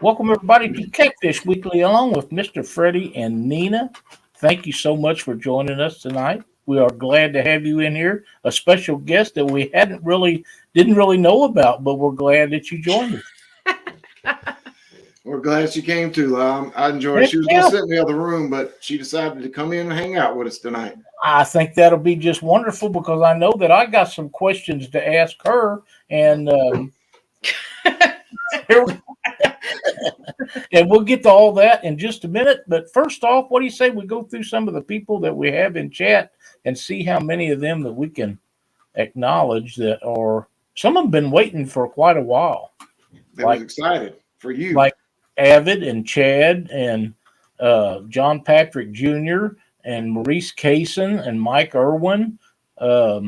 Welcome, everybody, to Catfish Weekly, along with Mr. Freddie and Nina. Thank you so much for joining us tonight. We are glad to have you in here, a special guest that we didn't really know about, but we're glad that you joined us. We're glad she came too. I enjoyed it. Heck She was going yeah. to sit in the other room, but she decided to come in and hang out with us tonight. I think that'll be just wonderful because I know that I got some questions to ask her, and and we'll get to all that in just a minute. But first off, what do you say we go through some of the people that we have in chat and see how many of them that we can acknowledge that are some of them been waiting for quite a while. They was excited for you. Like Avid and Chad and John Patrick Jr. and Maurice Kaysen and Mike Irwin. Wait a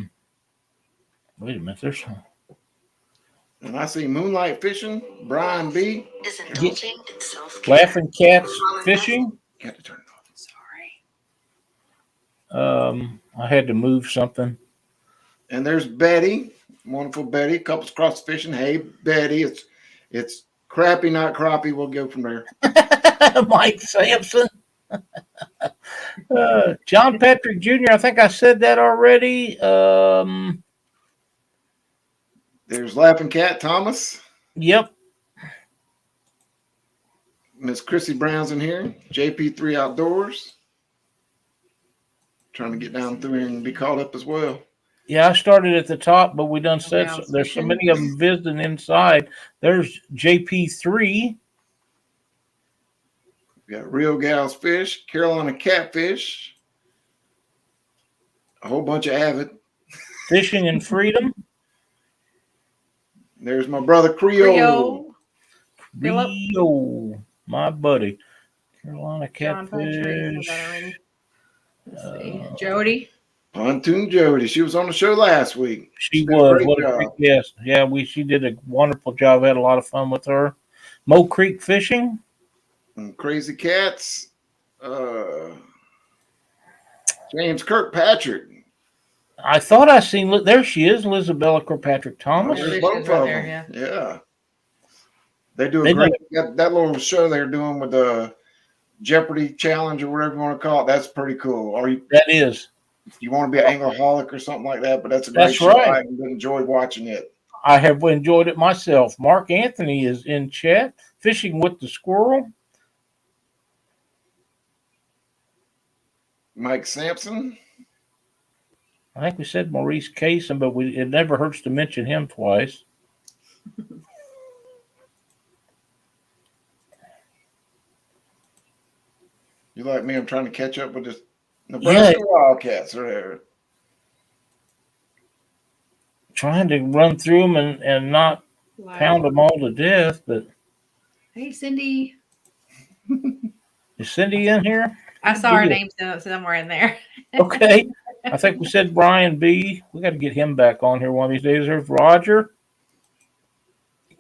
minute, there's And I see Moonlight Fishing, Brian B. Is indulging in self-care. Laughing Cats Fishing. Got to turn it off. Sorry. I had to move something. And there's Betty, wonderful Betty, couples cross fishing. Hey, Betty, it's crappie, not crappie. We'll go from there. Mike Sampson. John Patrick Jr. I think I said that already. There's Laughing Cat Thomas. Yep. Miss Chrissy Brown's in here. JP3 Outdoors. Trying to get down through here and be caught up as well. Yeah, I started at the top, but we done said there's so many of them visiting inside. There's JP3. We got Real Gals Fish, Carolina Catfish, a whole bunch of Avid. Fishing and Freedom. There's my brother Creole. Rio, my buddy. Carolina Catfish. Let's see. Jody. Pontoon Jody. She was on the show last week. She was. What a great guest. Yeah, she did a wonderful job. I had a lot of fun with her. Mo Creek Fishing. And Crazy Cats. James Kirkpatrick. I thought I seen. There she is, Lisabella Kirkpatrick Thomas. There's both of them. Yeah. They do a great that little show they're doing with the Jeopardy challenge or whatever you want to call it. That's pretty cool. That is. You want to be an angleholic or something like that, but that's a great show. Right. I enjoyed watching it. I have enjoyed it myself. Mark Anthony is in chat. Fishing with the Squirrel. Mike Sampson. I think we said Maurice Kaysen, but it never hurts to mention him twice. You like me? I'm trying to catch up with this Nebraska Wildcats. Or trying to run through them and not pound them all to death. But hey, Cindy. Is Cindy in here? I saw her name somewhere in there. Okay. I think we said Brian B. We got to get him back on here one of these days. There's Roger.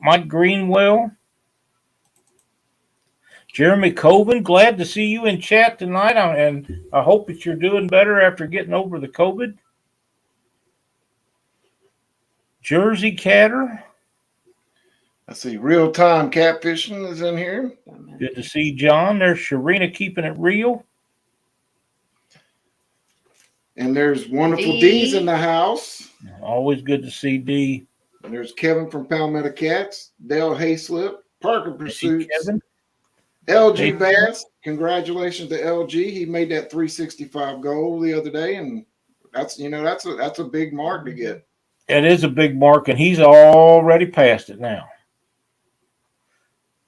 Mike Greenwell. Jeremy Coven, glad to see you in chat tonight, and I hope that you're doing better after getting over the COVID. Jersey Catter. I see Real Time Catfishing is in here. Good to see John. There's Sharina keeping it real. And there's Wonderful D's in the house. Always good to see D. And there's Kevin from Palmetto Cats, Dale Hayslip, Parker Pursuits, LG Bass. Congratulations to LG. He made that 365 goal the other day, and that's a big mark to get. It is a big mark, and he's already passed it now.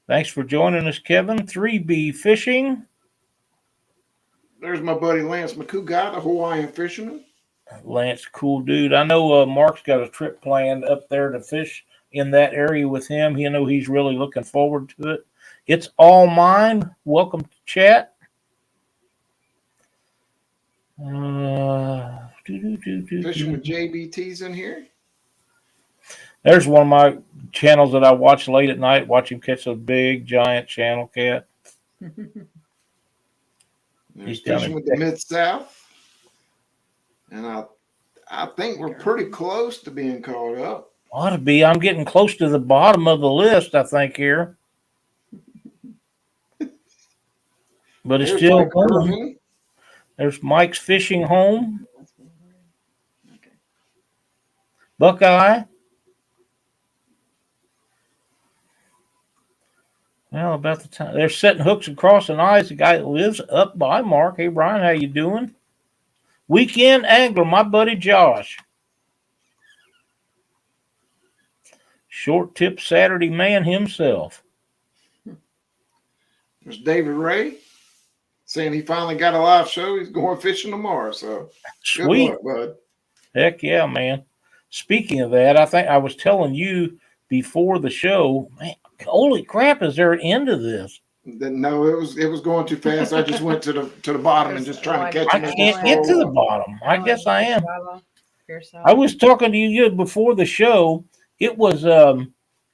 Thanks for joining us, Kevin. 3B Fishing. There's my buddy Lance McCougat, the Hawaiian fisherman. Lance, cool dude. I know Mark's got a trip planned up there to fish in that area with him. You know, he's really looking forward to it. It's all mine. Welcome to chat. Fishing with JBT's in here. There's one of my channels that I watch late at night. Watch him catch a big, giant channel cat. He's fishing with the Mid-South. And I think we're pretty close to being caught up. Ought to be. I'm getting close to the bottom of the list, I think, here. But it's There's still Mike going. Irvin. There's Mike's Fishing Home, Okay. Buckeye. Well, about the time they're setting hooks and crossing eyes. The guy that lives up by Mark. Hey, Brian, how you doing? Weekend angler, my buddy Josh. Short tip Saturday man himself. There's David Ray saying he finally got a live show. He's going fishing tomorrow. So Sweet. good luck, bud. Heck yeah, man. Speaking of that, I think I was telling you before the show, man, holy crap, is there an end to this? No, it was going too fast. I just went to the bottom and just trying to catch I him. can't get to the bottom. I guess I am. Yourself. I was talking to you before the show. It was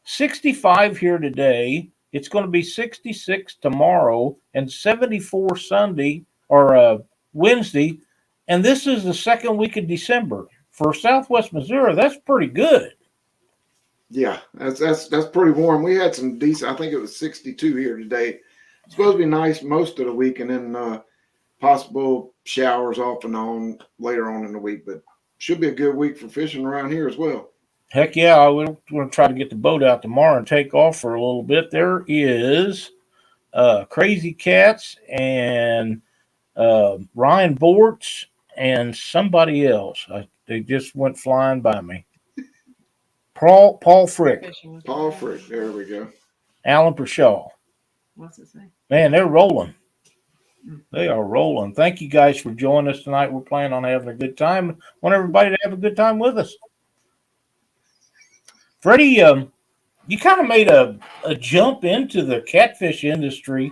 65 here today. It's going to be 66 tomorrow and 74 Sunday or Wednesday. And this is the second week of December. For Southwest Missouri, that's pretty good. Yeah, that's pretty warm. We had some decent. I think it was 62 here today. It's supposed to be nice most of the week, and then possible showers off and on later on in the week. But should be a good week for fishing around here as well. Heck yeah, we're going to try to get the boat out tomorrow and take off for a little bit. There is Crazy Cats and Ryan Bortz and somebody else. They just went flying by me. Paul Frick, Paul Frick, there we go. Alan Pershaw. What's his name? Man, they're rolling. They are rolling. Thank you guys for joining us tonight. We're planning on having a good time. Want everybody to have a good time with us. Freddie, you kind of made a jump into the catfish industry,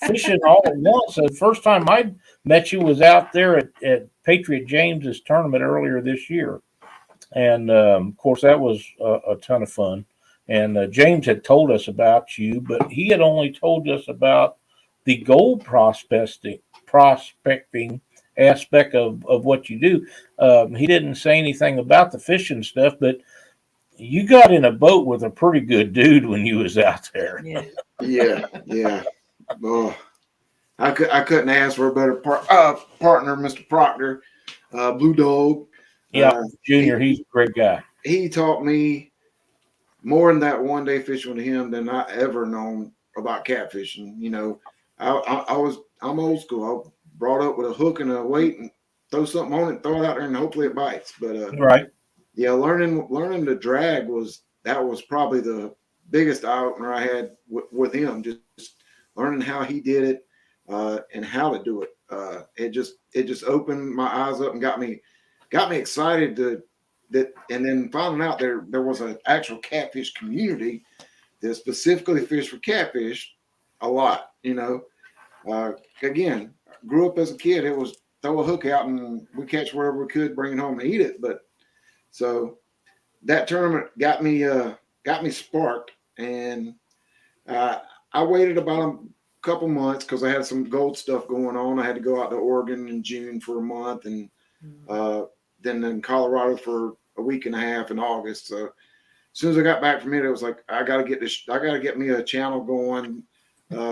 fishing all at once. The first time I met you was out there at Patriot James's tournament earlier this year. And, of course, that was a ton of fun. And James had told us about you, but he had only told us about the gold prospecting aspect of what you do. He didn't say anything about the fishing stuff, but you got in a boat with a pretty good dude when you was out there. Yeah. Oh, I couldn't ask for a better partner, Mr. Proctor, Blue Dog. Yeah, Junior, he's a great guy. He taught me more in that one day fishing with him than I ever known about catfishing. You know, I'm old school. I brought up with a hook and a weight and throw something on it, throw it out there, and hopefully it bites. But right. Yeah, learning to drag was probably the biggest eye opener I had with him. Just learning how he did it and how to do it. It just opened my eyes up and got me excited and then finding out there was an actual catfish community that specifically fished for catfish a lot. You know, again, grew up as a kid. It was throw a hook out and we catch wherever we could, bring it home and eat it. But so that tournament got me sparked, and I waited about a couple months because I had some gold stuff going on. I had to go out to Oregon in June for a month, and then in Colorado for a week and a half in August. So as soon as I got back from it, it was like I got to get me a channel going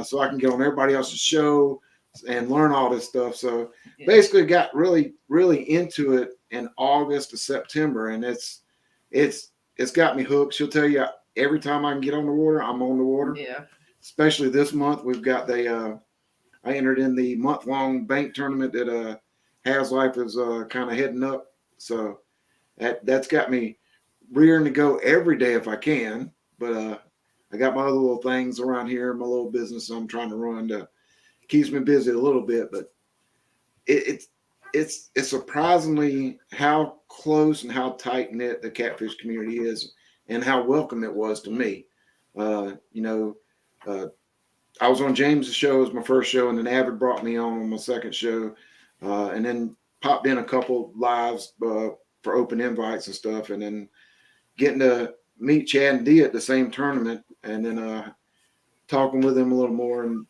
so I can get on everybody else's show and learn all this stuff. So basically got really, really into it in August to September, and it's got me hooked. She'll tell you every time I can get on the water, I'm on the water. Yeah. Especially this month, we've got I entered in the month-long bank tournament that Has Life is kind of heading up. So that's got me rearing to go every day if I can. But I got my other little things around here, my little business I'm trying to run to keeps me busy a little bit. But it's surprisingly how close and how tight knit the catfish community is, and how welcome it was to me. I was on James's show as my first show, and then Avid brought me on my second show, and then popped in a couple lives for open invites and stuff, and then getting to meet Chad and Dee at the same tournament, and then talking with him a little more, and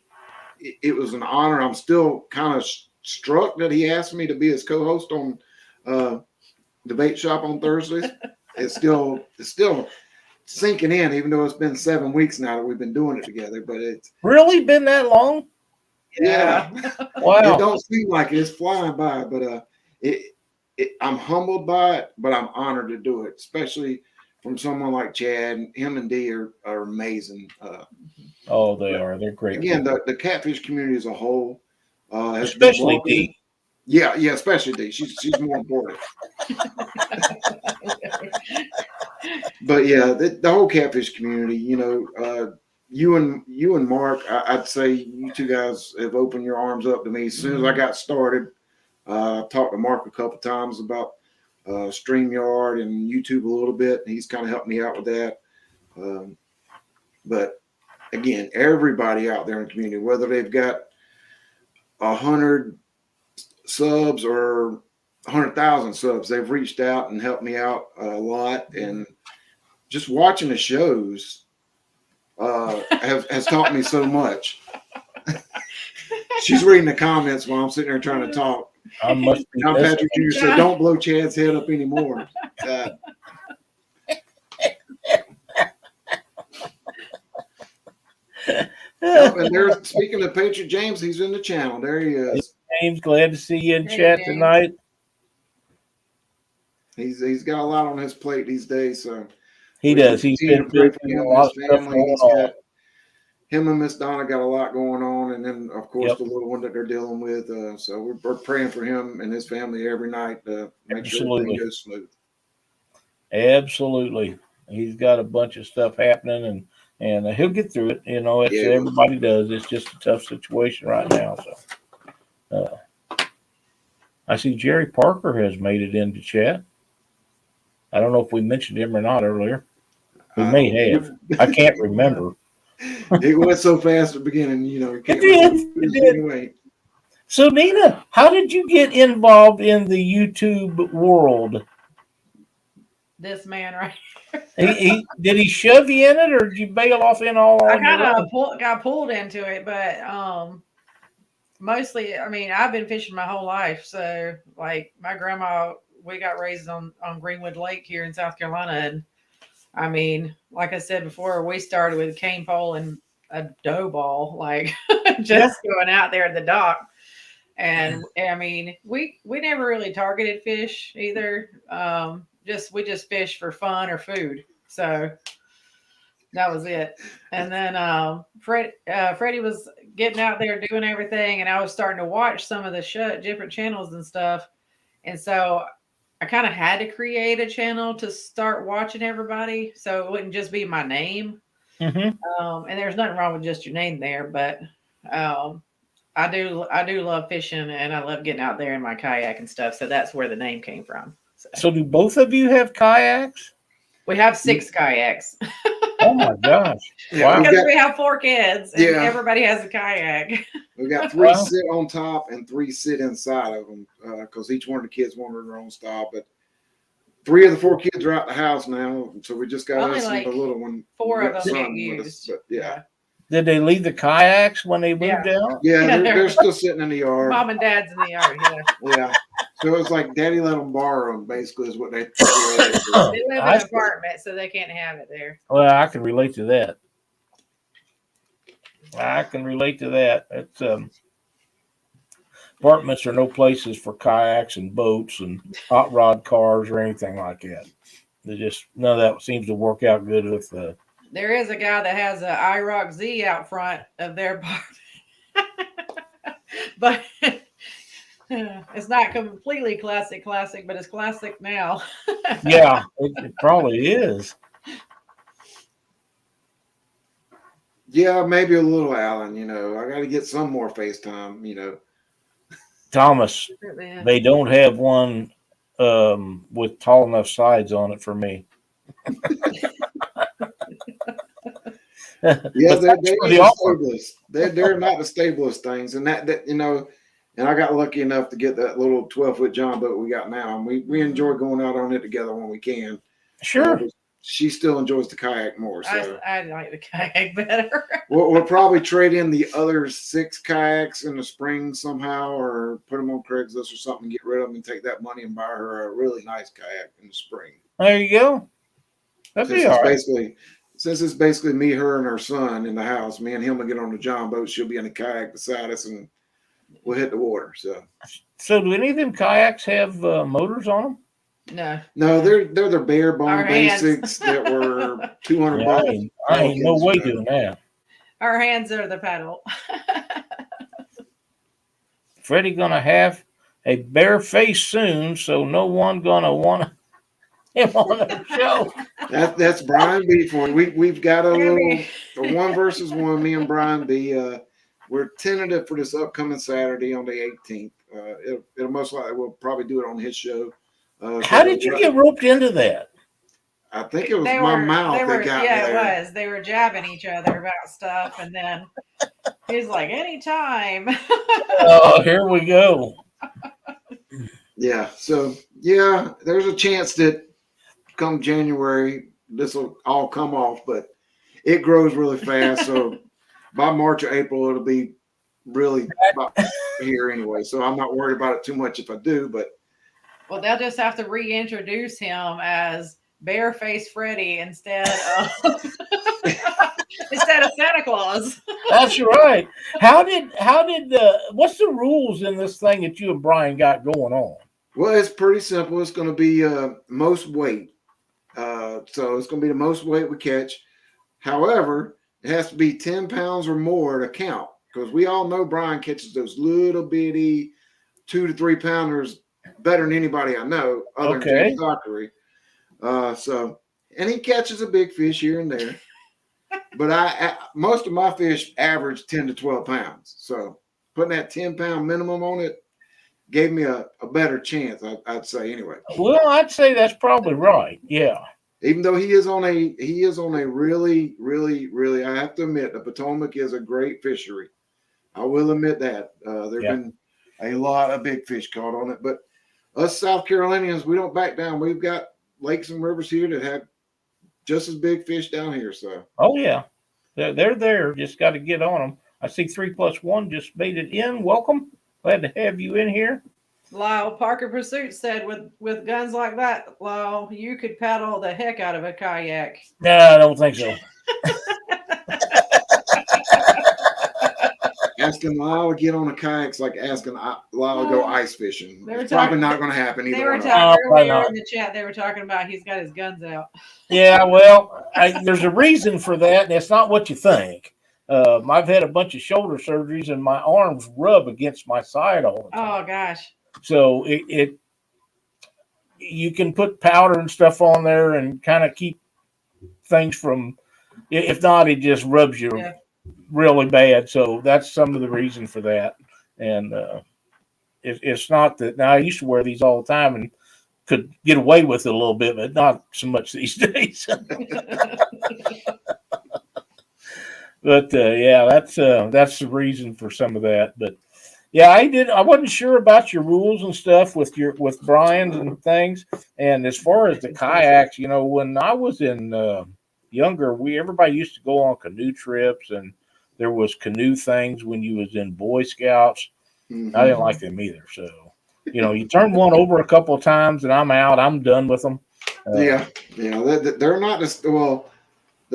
it was an honor. I'm still kind of struck that he asked me to be his co-host on Debate Shop on Thursdays. it's still sinking in, even though it's been 7 weeks now that we've been doing it together. But it's Really been that long? yeah. Wow. It don't seem like it. It's flying by, but I'm humbled by it, but I'm honored to do it, especially from someone like Chad. Him and Dee are amazing. Oh, they are. They're great. Again, the catfish community as a whole has Especially been Dee. Yeah, especially Dee. She's more important. But yeah, the whole catfish community, you and Mark, I'd say you two guys have opened your arms up to me. As soon as I got started, I talked to Mark a couple times about StreamYard and YouTube a little bit. And he's kind of helped me out with that. But again, everybody out there in the community, whether they've got 100 subs or 100,000 subs, they've reached out and helped me out a lot. And just watching the shows has taught me so much. She's reading the comments while I'm sitting there trying to talk. I must be John missing. Patrick Jr. said, "Don't blow Chad's head up anymore." And there's, speaking of Patriot James, he's in the channel. There he is. James, glad to see you in Hey, chat James. tonight. He's got a lot on his plate these days, so He we does. should He's continue been to pray for doing him a and lot his of stuff family. going He's on. got him and Miss Donna got a lot going on, and then of course Yep. the little one that they're dealing with. So we're praying for him and his family every night to make sure Absolutely. everything goes smooth. Absolutely. He's got a bunch of stuff happening and he'll get through it. It's Yeah. everybody does. It's just a tough situation right now. So I see Jerry Parker has made it into chat. I don't know if we mentioned him or not earlier. We may have. I can't remember. It went so fast at the beginning, you can't did. remember. It did. Anyway. So Nina, how did you get involved in the YouTube world? This man right Did he shove you in it, or did you bail off in all I on your kind own? of got pulled into it, but mostly, I mean, I've been fishing my whole life. So, like, my grandma, we got raised on Greenwood Lake here in South Carolina. And I mean, like I said before, we started with a cane pole and a dough ball, like just going out there at the dock. And I mean, we never really targeted fish either. We just fished for fun or food. So that was it. And then Freddie was getting out there doing everything, and I was starting to watch some of the different channels and stuff. And so I kind of had to create a channel to start watching everybody, so it wouldn't just be my name. Mm-hmm. And there's nothing wrong with just your name there, but I do love fishing, and I love getting out there in my kayak and stuff. So that's where the name came from. So do both of you have kayaks? We have 6 kayaks. Oh my gosh! Yeah, Wow. Because we have 4 kids, and Yeah. everybody has a kayak. We've got 3 Wow. sit on top and 3 sit inside of them because each one of the kids wanted their own style. But 3 of the 4 kids are out the house now, so we just got Only us like and the little one. 4 We of got them son get with us, used. but yeah. Did they leave the kayaks when they moved out? Yeah, Yeah, they're still sitting in the yard. Mom and Dad's in the yard. Yeah. Yeah. So it's like Daddy let them borrow them, basically, is what they. They live in I an see. apartment, so they can't have it there. Well, I can relate to that. It's apartments are no places for kayaks and boats and hot rod cars or anything like that. None of that seems to work out good with. There is a guy that has a IROC Z out front of their apartment, but it's not completely classic, but it's classic now. Yeah, it probably is. Yeah, maybe a little Alan. I got to get some more FaceTime. Thomas, Yeah. they don't have one with tall enough sides on it for me. Yeah, But they're thanks for the the offer. stablest. They're not the stablest things, and that and I got lucky enough to get that little 12-foot John boat we got now, and we enjoy going out on it together when we can. Sure. she still enjoys the kayak more. So I like the kayak better. we'll probably trade in the other 6 kayaks in the spring somehow, or put them on Craigslist or something, get rid of them, and take that money and buy her a really nice kayak in the spring. There you go. That'd be all right. Since it's basically me, her, and her son in the house, me and him will get on the John boat. She'll be in the kayak beside us, and we'll hit the water. So do any of them kayaks have motors on them? No, they're the bare bone Our basics that were $200. I ain't no way doing that. Our hands are the paddle. Freddie gonna have a bare face soon, so no one gonna want him on the show. That's Brian B for you. We've got a 1 versus 1. Me and Brian B. We're tentative for this upcoming Saturday on the 18th. It'll most likely, we'll probably do it on his show. How did you get roped into that? I think it was my mouth that got me there. Yeah, it was. They were jabbing each other about stuff, and then he's like, anytime. Oh, here we go. Yeah. So, yeah, there's a chance that come January, this will all come off, but it grows really fast. So by March or April, it'll be really about here anyway. So I'm not worried about it too much if I do, but. Well, they'll just have to reintroduce him as Bareface Freddy instead of Santa Claus. That's right. How did what's the rules in this thing that you and Brian got going on? Well, it's pretty simple. It's going to be most weight. So it's going to be the most weight we catch. However, it has to be 10 pounds or more to count, because we all know Brian catches those little bitty 2 to 3 pounders better than anybody I know, other than Dockery. And he catches a big fish here and there. But most of my fish average 10 to 12 pounds. So putting that 10-pound minimum on it gave me a better chance, I'd say anyway. Well, I'd say that's probably right. Yeah. Even though he is on a really, really, really, I have to admit, the Potomac is a great fishery. I will admit that. There've been a lot of big fish caught on it, but us South Carolinians, we don't back down. We've got lakes and rivers here that have just as big fish down here. So, oh yeah, they're there. Just got to get on them. I see 3+1 just made it in. Welcome, glad to have you in here. Lyle, Parker Pursuit said, with guns like that, Lyle, you could paddle the heck out of a kayak. No, I don't think so. Asking Lyle to get on a kayak's like asking Lyle to go ice fishing. It's probably not going to happen either. They were talking earlier in the chat. They were talking about he's got his guns out. Yeah, well, there's a reason for that, and it's not what you think. I've had a bunch of shoulder surgeries, and my arms rub against my side all the time. Oh gosh! So you can put powder and stuff on there and kind of keep things from. If not, it just rubs you. Yeah. Really bad, so that's some of the reason for that. And it's not that now I used to wear these all the time and could get away with it a little bit, but not so much these days. But yeah, that's the reason for some of that. But yeah, I wasn't sure about your rules and stuff with Brian's and things. And as far as the kayaks, when I was in younger, everybody used to go on canoe trips, and there was canoe things when you was in Boy Scouts. Mm-hmm. I didn't like them either. So, you turn one over a couple of times and I'm out. I'm done with them. Yeah. They're not the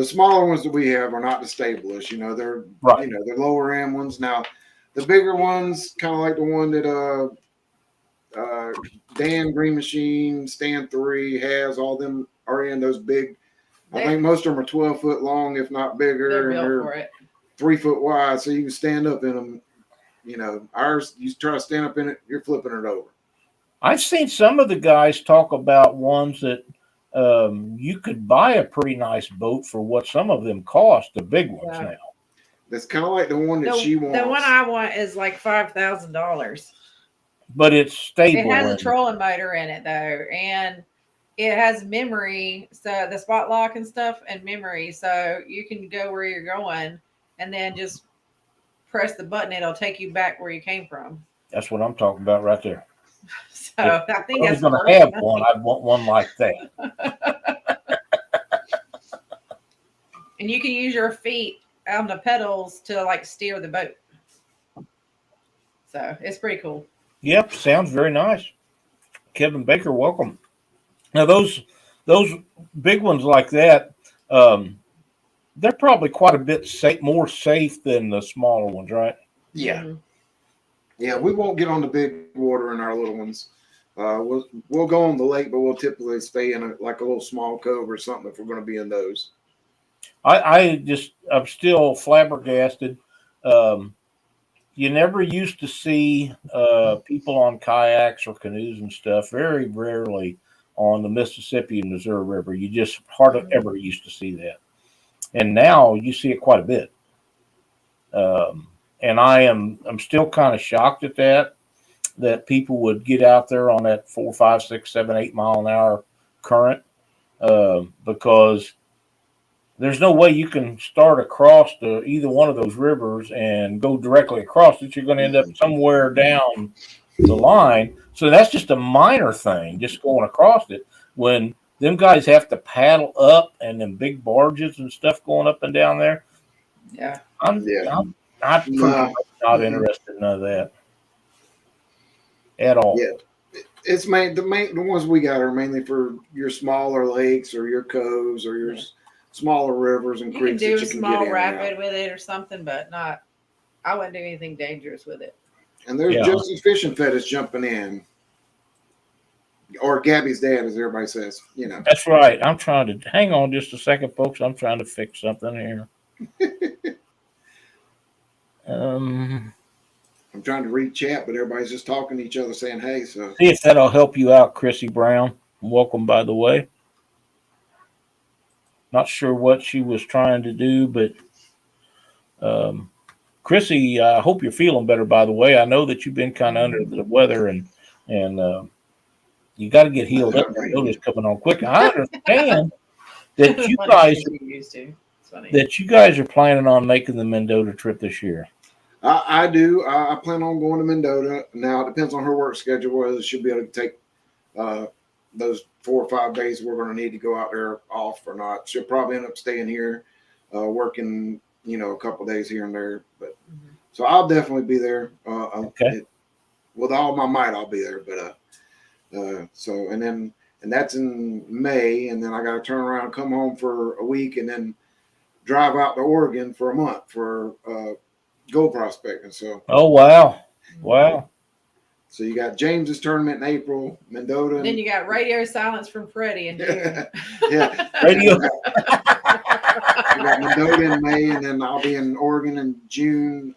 smaller ones that we have are not the stablest. They're right. The lower end ones. Now, the bigger ones, kind of like the one that Dan Green Machine, Stand 3 has, all them are in those big. I think most of them are 12 foot long, if not bigger. They're 3 foot wide, so you can stand up in them. Ours, you try to stand up in it, you're flipping it over. I've seen some of the guys talk about ones that you could buy a pretty nice boat for what some of them cost, the big ones now. That's kind of like the one that she wants. The one I want is like $5,000. But it's stable. It has a trolling motor in it, though, and it has memory, so the spot lock and stuff, and memory, so you can go where you're going and then just press the button. It'll take you back where you came from. That's what I'm talking about right there. So I think I was going to have one. I'd want one like that. And you can use your feet on the pedals to like steer the boat. So it's pretty cool. Yep, sounds very nice. Kevin Baker, welcome. Now those big ones like that, they're probably quite a bit more safe than the smaller ones, right? Yeah. Mhm. Yeah, we won't get on the big water in our little ones. We'll go on the lake, but we'll typically stay in a little small cove or something if we're going to be in those. I'm still flabbergasted. Um, you never used to see people on kayaks or canoes and stuff. Very rarely on the Mississippi and Missouri River. You just hardly ever used to see that. And now you see it quite a bit. And I'm still kind of shocked at that people would get out there on that 4, 5, 6, 7, 8 mile an hour current because there's no way you can start across either one of those rivers and go directly across it. You're going to end up somewhere down the line. So that's just a minor thing, just going across it. When them guys have to paddle up and them big barges and stuff going up and down there, Yeah. I'm No. not interested in none of that at all. Yeah. It's the ones we got are mainly for your smaller lakes or your coves or your smaller rivers and You can creeks do that a you can small get in rapid with it or something, but I wouldn't do anything dangerous with it. And there's Justin's fishing fetish jumping in. Or Gabby's dad, as everybody says, That's right. I'm trying to hang on just a second, folks. I'm trying to fix something here. I'm trying to read chat, but everybody's just talking to each other saying, hey, so. See if that'll help you out, Chrissy Brown. Welcome, by the way. Not sure what she was trying to do, but Chrissy, I hope you're feeling better, by the way. I know that you've been kind of under the weather and you got to get healed up. I know this coming on quick. I understand that you guys are planning on making the Mendota trip this year. I do. I plan on going to Mendota. Now, it depends on her work schedule, whether she'll be able to take those 4 or 5 days we're going to need to go out there off or not. She'll probably end up staying here, working, a couple of days here and there. But so I'll definitely be there. Okay. With all my might, I'll be there. But and that's in May, and then I got to turn around, come home for a week, and then drive out to Oregon for a month for gold prospecting. So. Oh wow. So you got James's tournament in April, Mendota. And then you got radio silence from Freddy in June. Yeah. Radio. You got Mendota in May, and then I'll be in Oregon in June.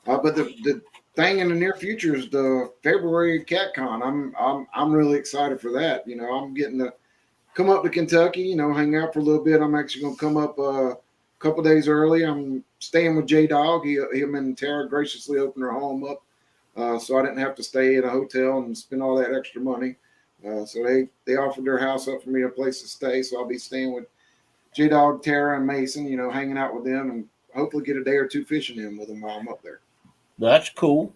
But the thing in the near future is the February CatCon. I'm really excited for that. I'm getting to come up to Kentucky. Hang out for a little bit. I'm actually going to come up a couple days early. I'm staying with J Dog. Him and Tara graciously opened their home up. So I didn't have to stay in a hotel and spend all that extra money. So they offered their house up for me, a place to stay. So I'll be staying with J-Dog, Tara, and Mason, hanging out with them and hopefully get a day or two fishing in with them while I'm up there. That's cool.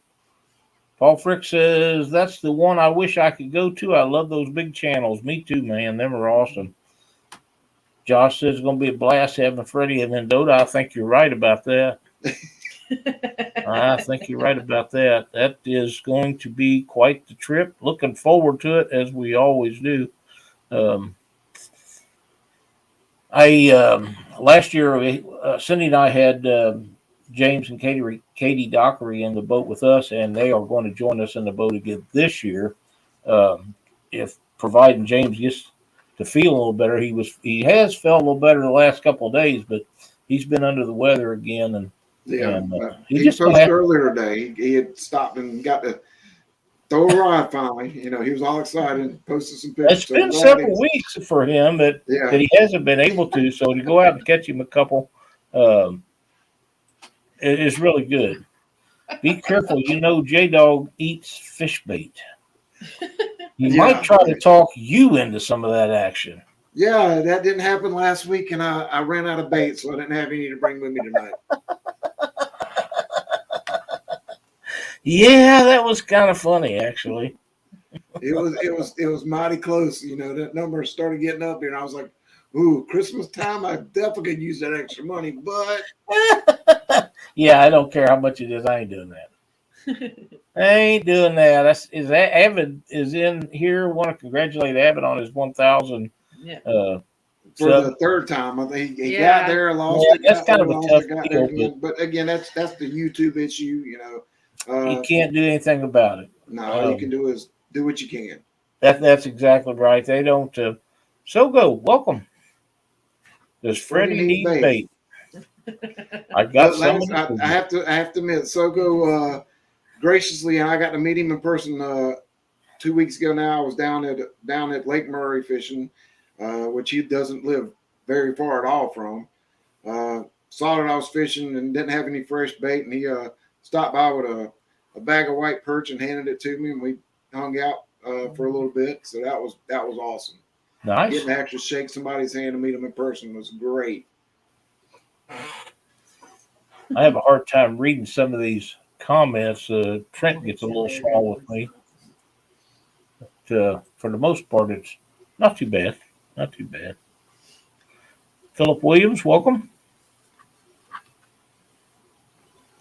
Paul Frick says, that's the one I wish I could go to. I love those big channels. Me too, man. Them are awesome. Josh says it's going to be a blast having Freddie in Mendota. I think you're right about that. I think you're right about that. That is going to be quite the trip. Looking forward to it, as we always do. Last year, Cindy and I had James and Katie Dockery in the boat with us, and they are going to join us in the boat again this year. If providing James gets to feel a little better, he has felt a little better the last couple of days, but he's been under the weather again, and he just posted earlier today. He had stopped and got to throw a rod finally. He was all excited and posted some pictures. It's been several weeks for him that he hasn't been able to. So to go out and catch him a couple is really good. Be careful. J-Dog eats fish bait. He might try to talk you into some of that action. Yeah, that didn't happen last week, and I ran out of bait, so I didn't have any to bring with me tonight. Yeah, that was kind of funny, actually. It was mighty close. That number started getting up there, and I was like, Ooh, Christmas time, I definitely could use that extra money, but Yeah, I don't care how much it is. I ain't doing that. I ain't doing that. Is that Avid is in here? Want to congratulate Avid on his 1,000. Yeah. For Sub. the third time, I think he Yeah. got there, lost Yeah, it, that's got kind there, of a lost tough it, got deal, there again. But again, that's the YouTube issue, you know. you can't do anything about it. No, all you can do is do what you can. That's exactly right. They don't. So go. Welcome. Does Freddie need bait? I got But like some. I have to admit, Soko graciously, and I got to meet him in person 2 weeks ago. Now I was down at Lake Murray fishing, which he doesn't live very far at all from. Saw that I was fishing and didn't have any fresh bait, and he stopped by with a bag of white perch and handed it to me, and we hung out for a little bit. So that was awesome. Nice. Getting to actually shake somebody's hand and meet them in person was great. I have a hard time reading some of these comments. Trent gets a little small with me. But, for the most part, it's not too bad. Not too bad. Philip Williams, welcome.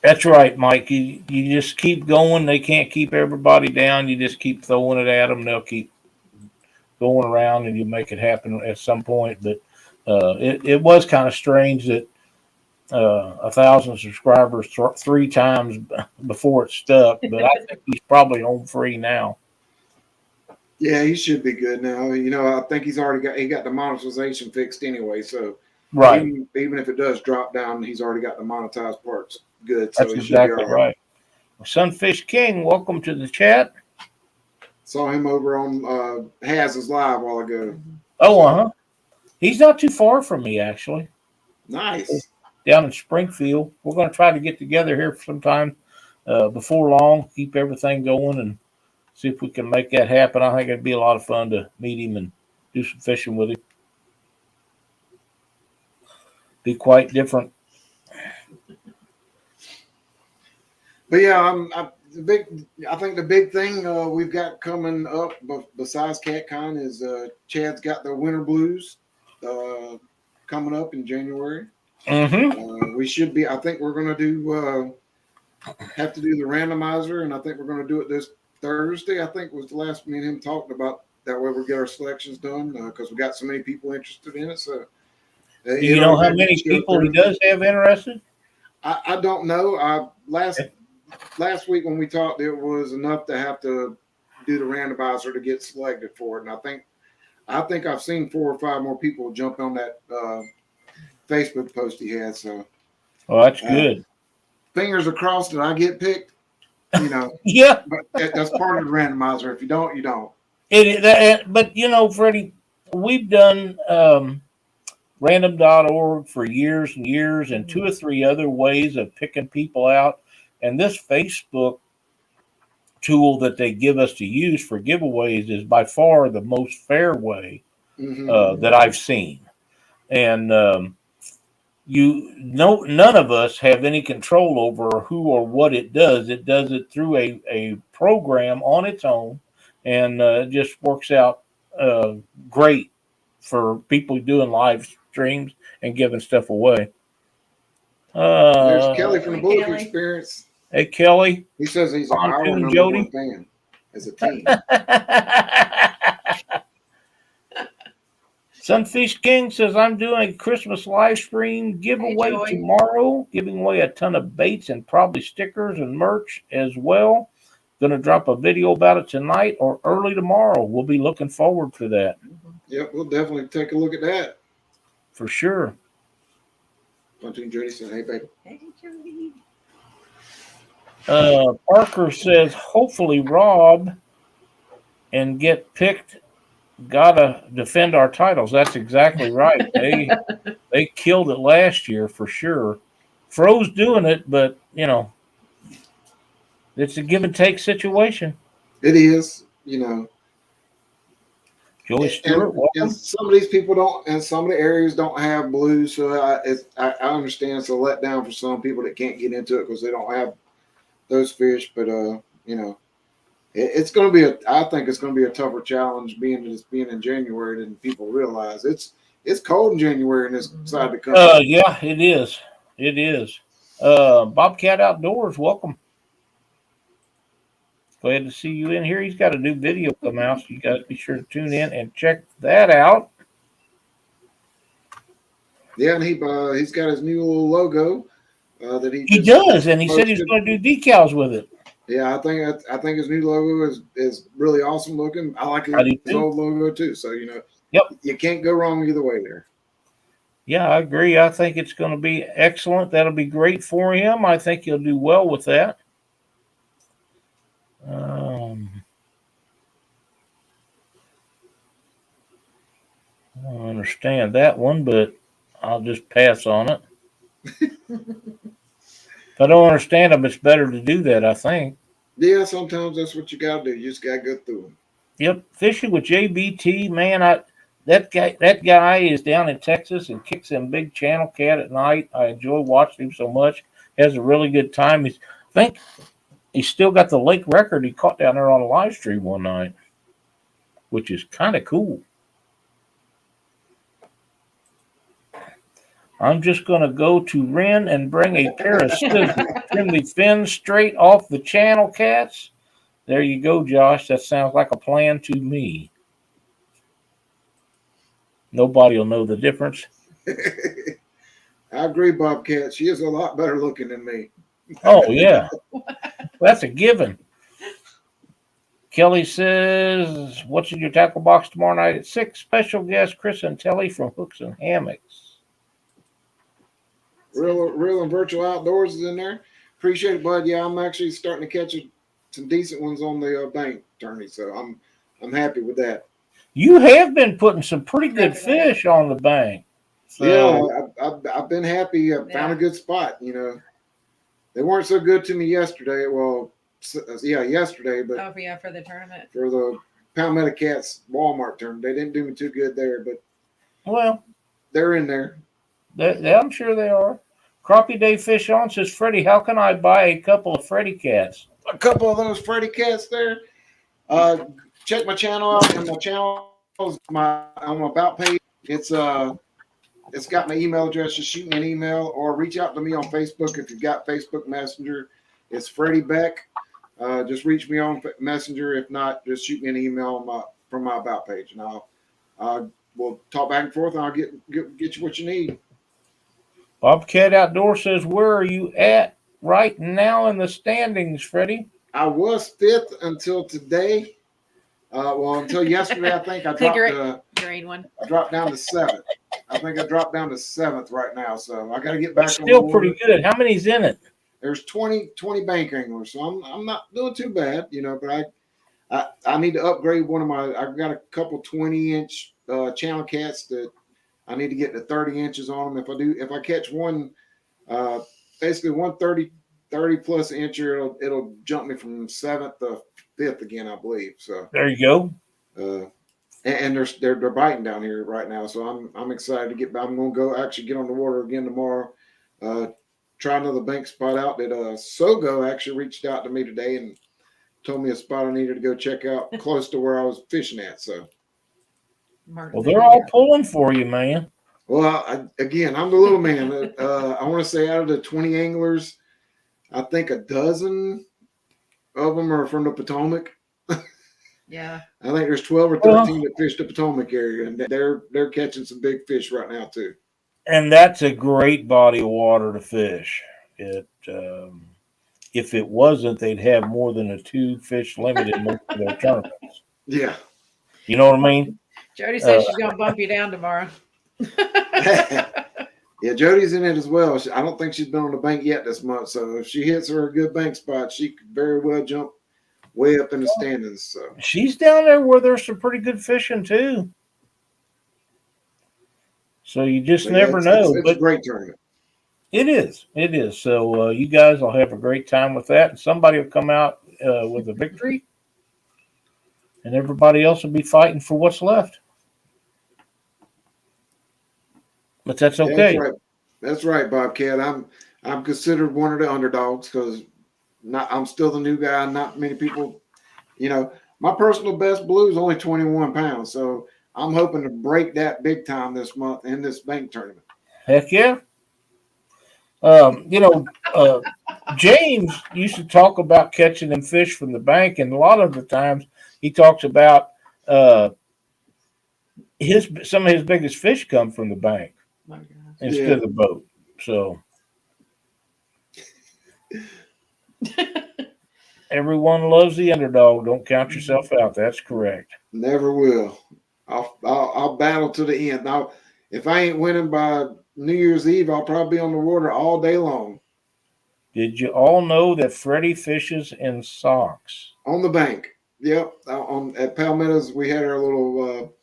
That's right, Mike. You just keep going. They can't keep everybody down. You just keep throwing it at them. They'll keep going around, and you make it happen at some point. But it was kind of strange that 1,000 subscribers 3 times before it stuck. But I think he's probably home free now. Yeah, he should be good now. You know, I think he's already got the monetization fixed anyway. So right, even if it does drop down, he's already got the monetized parts good. So that's he exactly should be all right. Sunfish King, welcome to the chat. Saw him over on Haz's live a while ago. Oh, he's not too far from me actually. Nice. Down in Springfield. We're going to try to get together here sometime before long. Keep everything going and see if we can make that happen. I think it'd be a lot of fun to meet him and do some fishing with him. Be quite different. But yeah, I think the big thing we've got coming up besides CatCon is Chad's got the Winter Blues coming up in January. Mm-hmm. We should be. I think we're going to have to do the randomizer, and I think we're going to do it this Thursday. I think was the last me and him talked about. That way we get our selections done because we got so many people interested in it. So, do you know how many people he does have interested? I don't know. Last week when we talked, it was enough to have to do the randomizer to get selected for it, and I think I've seen 4 or 5 more people jump on that Facebook post he had. So, that's good. Fingers are crossed that I get picked. You know, yeah, but that's part of the randomizer. If you don't, you don't. But you know, Freddie, we've done random.org for years and years, and 2 or 3 other ways of picking people out. And this Facebook tool that they give us to use for giveaways is by far the most fair way that I've seen. And none of us have any control over who or what it does. It does it through a program on its own, and it just works out great for people doing live streams and giving stuff away. There's Kelly from the Bullock Experience. Hey, Kelly. He says he's our number Jody. 1 fan as a team. Sunfish King says, I'm doing a Christmas live stream giveaway tomorrow, giving away a ton of baits and probably stickers and merch as well. Going to drop a video about it tonight or early tomorrow. We'll be looking forward to that. Yep, we'll definitely take a look at that. For sure. Pontoon Jody said, hey, baby. Hey, Jody. Parker says, hopefully Rob and get picked. Gotta defend our titles. That's exactly right. They killed it last year for sure. Fro's doing it, but you know, it's a give and take situation. It is, you know. Joey Stewart, and some of these people don't, and some of the areas don't have blues, so I understand it's a letdown for some people that can't get into it because they don't have those fish. But you know, it's going to be I think it's going to be a tougher challenge being in January than people realize. It's it's cold in January in this side of the country. Yeah, it is. It is. Bobcat Outdoors, welcome. Glad to see you in here. He's got a new video come out, so you guys be sure to tune in and check that out. Yeah, and he's got his new little logo that he does, and he said he's going to do decals with it. Yeah, I think his new logo is really awesome looking. I like his old logo too. So yep, you can't go wrong either way there. Yeah, I agree. I think it's going to be excellent. That'll be great for him. I think he'll do well with that. I don't understand that one, but I'll just pass on it. If I don't understand them, it's better to do that, I think. Yeah, sometimes that's what you got to do. You just got to go through them. Yep, fishing with JBT, man. That guy is down in Texas and kicks them big channel cat at night. I enjoy watching him so much. Has a really good time. I think he's still got the lake record he caught down there on a live stream one night, which is kind of cool. I'm just going to go to Ren and bring a pair of scissors, trim the fins straight off the channel cats. There you go, Josh. That sounds like a plan to me. Nobody will know the difference. I agree, Bobcat. She is a lot better looking than me. Oh, yeah. That's a given. Kelly says, what's in your tackle box tomorrow night at 6? Special guest Chris and Telly from Hooks and Hammocks. Real and virtual outdoors is in there. Appreciate it, bud. Yeah, I'm actually starting to catch some decent ones on the bank, Turney. So I'm happy with that. You have been putting some pretty good fish on the bank. So, yeah, I've been happy. I found a good spot. They weren't so good to me yesterday. Well, yesterday, but for the tournament, for the Palmetto Cats Walmart tournament, they didn't do me too good there. But they're in there. I'm sure they are. Crappie Day Fish On says, Freddie, how can I buy a couple of Freddie cats? A couple of those Freddie cats there. Check my channel out, and my channel is on my about page. It's got my email address. Just shoot me an email or reach out to me on Facebook if you've got Facebook Messenger. It's Freddie Beck. Just reach me on Messenger. If not, just shoot me an email from my about page, and we'll talk back and forth, and I'll get you what you need. Bobcat Outdoor says, where are you at right now in the standings, Freddie? I was 5th until today. Until yesterday, I think I dropped grade one. I dropped down to 7th. I think I dropped down to 7th right now, so I got to get back. Still pretty good. How many's in it? There's 20 bank anglers, so I'm not doing too bad, but I need to upgrade one of my. I've got a couple 20-inch channel cats that I need to get to 30 inches on them. If I catch one, basically 130 plus incher, it'll jump me from 7th to 5th again, I believe. So there you go. And they're biting down here right now, so I'm excited to get back. I'm going to go actually get on the water again tomorrow. Try another bank spot out. That Sogo actually reached out to me today and told me a spot I needed to go check out close to where I was fishing at. So. Well, they're all pulling for you, man. Well, I'm the little man. I want to say out of the 20 anglers, I think a dozen of them are from the Potomac. Yeah. I think there's 12 or 13 that fish the Potomac area, and they're catching some big fish right now too. And that's a great body of water to fish. If it wasn't, they'd have more than a 2 fish limit in most of their tournaments. Yeah. You know what I mean? Jody says she's going to bump you down tomorrow. Yeah, Jody's in it as well. I don't think she's been on the bank yet this month. So if she hits her a good bank spot, she could very well jump way up in the standings. So she's down there where there's some pretty good fishing too. So you just never know. It's a great tournament. It is. It is. So you guys will have a great time with that. And somebody will come out with a victory. And everybody else will be fighting for what's left. But that's okay. That's right, Bobcat. I'm considered one of the underdogs because I'm still the new guy. Not many people, my personal best blue is only 21 pounds. So I'm hoping to break that big time this month in this bank tournament. Heck yeah. James used to talk about catching them fish from the bank, and a lot of the times he talks about some of his biggest fish come from the bank My gosh. instead of the boat. So everyone loves the underdog. Don't count yourself out. That's correct. Never will. I'll battle to the end. Now, if I ain't winning by New Year's Eve, I'll probably be on the water all day long. Did you all know that Freddy fishes in socks? On the bank. Yep. At Palmetto's, we had our little.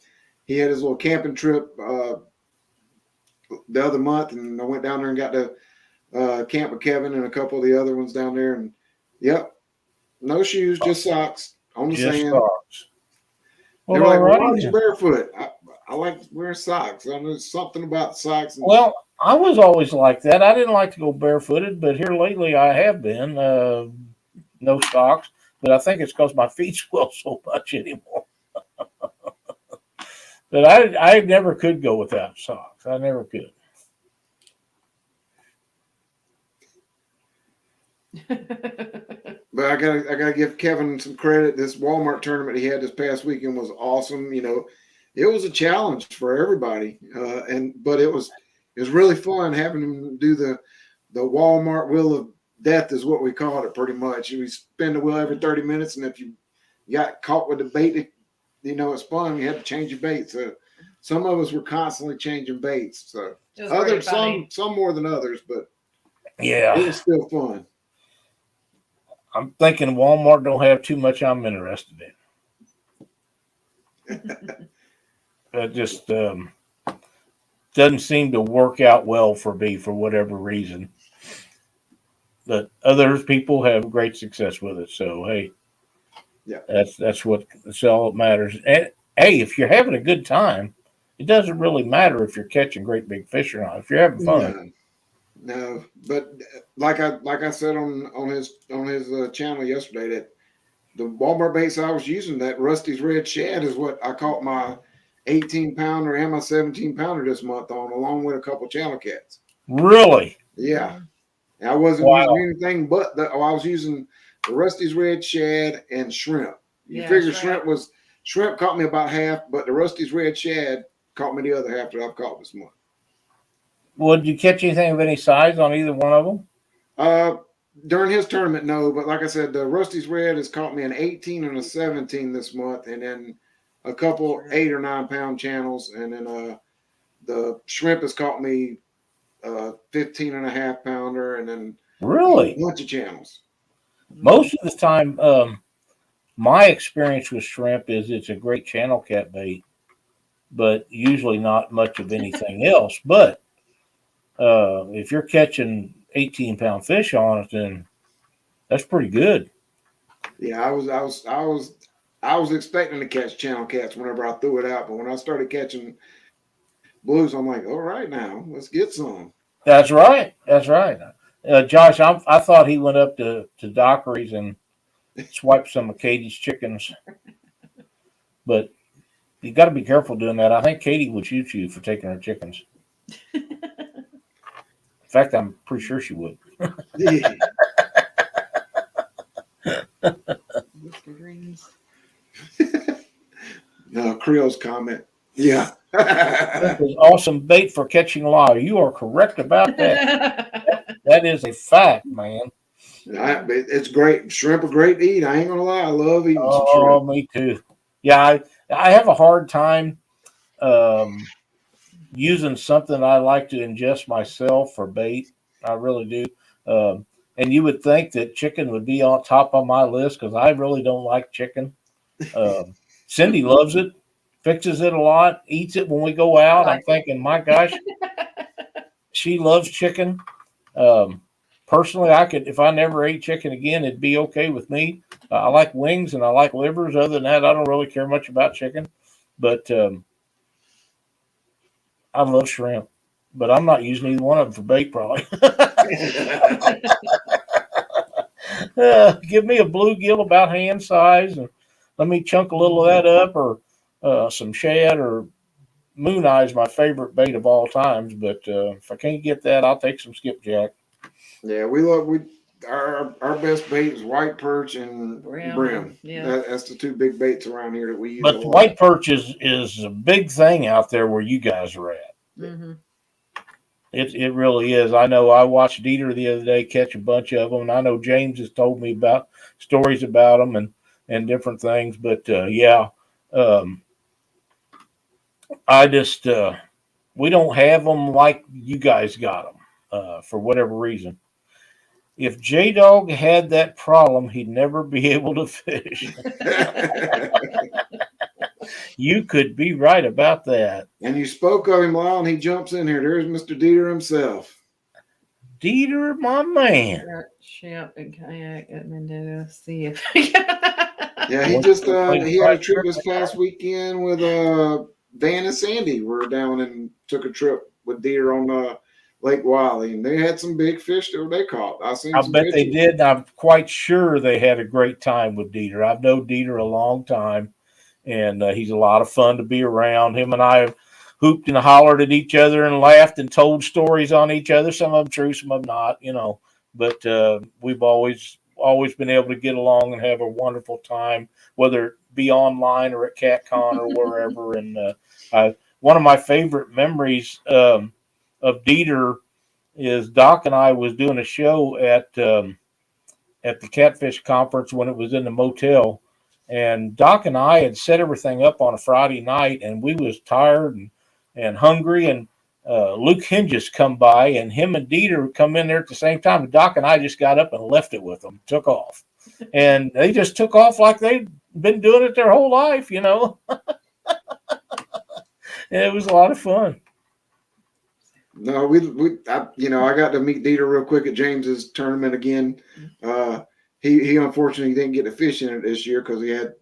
He had his little camping trip the other month, and I went down there and got to camp with Kevin and a couple of the other ones down there. And yep, no shoes, just socks on the Just sand. socks. They're Well, like, all right why aren't you then. barefoot? I like wearing socks. I know there's something about socks. Well, I was always like that. I didn't like to go barefooted, but here lately I have been. No socks, but I think it's because my feet swell so much anymore. But I never could go without socks. I never could. But I gotta give Kevin some credit. This Walmart tournament he had this past weekend was awesome. You know, it was a challenge for everybody, but it was really fun having him do the Walmart wheel of death is what we called it pretty much. We spin the wheel every 30 minutes, and if you got caught with the bait, it spun. You had to change your bait. So some of us were constantly changing baits. So others, some more than others, but Yeah, it was still fun. I'm thinking Walmart don't have too much I'm interested in. It just doesn't seem to work out well for me for whatever reason. But other people have great success with it. So hey, yeah, that's all that matters. And hey, if you're having a good time, it doesn't really matter if you're catching great big fish or not. If you're having fun. No, but like I said on his channel yesterday, that the Walmart baits I was using, that Rusty's Red Shad, is what I caught my 18-pounder and my 17-pounder this month on, along with a couple channel cats. Really? Yeah, and I wasn't using anything but I was using the Rusty's Red Shad and shrimp. You figure shrimp caught me about half, but the Rusty's Red Shad caught me the other half that I've caught this month. Well, did you catch anything of any size on either one of them? During his tournament, no. But like I said, the Rusty's Red has caught me an 18 and a 17 this month, and then a couple 8 or 9 pound channels, and then the shrimp has caught me 15 and a half pounder, and then Really? a bunch of channels. Most of the time, my experience with shrimp is it's a great channel cat bait, but usually not much of anything else. But if you're catching 18-pound fish on it, then that's pretty good. Yeah, I was expecting to catch channel cats whenever I threw it out, but when I started catching blues, I'm like, all right, now let's get some. That's right. That's right. Josh, I thought he went up to Dockery's and swiped some of Katie's chickens, but you got to be careful doing that. I think Katie would shoot you for taking her chickens. In fact, I'm pretty sure she would. Yeah. Creole's comment. Yeah. That was awesome bait for catching Lyle. You are correct about that. That is a fact, man. It's great. Shrimp are great to eat. I ain't gonna lie. I love eating some shrimp. Oh, me too. Yeah, I have a hard time using something I like to ingest myself for bait. I really do. And you would think that chicken would be on top of my list because I really don't like chicken. Cindy loves it, fixes it a lot, eats it when we go out. I'm thinking, my gosh, she loves chicken. Personally, I could, if I never ate chicken again, it'd be okay with me. I like wings and I like livers. Other than that, I don't really care much about chicken. But I love shrimp. But I'm not using either one of them for bait, probably. Give me a bluegill about hand size and let me chunk a little of that up, or some shad or moon eye is my favorite bait of all times. But if I can't get that, I'll take some skipjack. Yeah, our best bait is white perch and brim. Yeah, That's the two big baits around here that we use. But a the lot. white perch is a big thing out there where you guys are at. mm-hmm. It really is. I know I watched Dieter the other day catch a bunch of them, and I know James has told me about stories about them and different things. But yeah, I just we don't have them like you guys got them for whatever reason. If J Dog had that problem, he'd never be able to fish. You could be right about that. And you spoke of him, Lyle, and he jumps in here. There's Mr. Dieter himself. Dieter, my man. Ship and kayak at Mendota. See if Yeah, he just he had a trip this past weekend with Dan and Sandy. We're down and took a trip with Dieter on Lake Wiley, and they had some big fish that they caught. I bet they did. I'm quite sure they had a great time with Dieter. I've known Dieter a long time, and he's a lot of fun to be around. Him and I have hooped and hollered at each other and laughed and told stories on each other. Some of them true, some of them not, you know. But we've always been able to get along and have a wonderful time, whether it be online or at CatCon or wherever. And one of my favorite memories of Dieter is Doc and I was doing a show at the Catfish conference when it was in the motel, and Doc and I had set everything up on a Friday night, and we was tired and hungry, and Luke Hinges come by, and him and Dieter come in there at the same time, and Doc and I just got up and left it with them, took off, and they just took off like they'd been doing it their whole life, you know. And it was a lot of fun. No, I got to meet Dieter real quick at James's tournament again. He unfortunately didn't get to fish in it this year because he had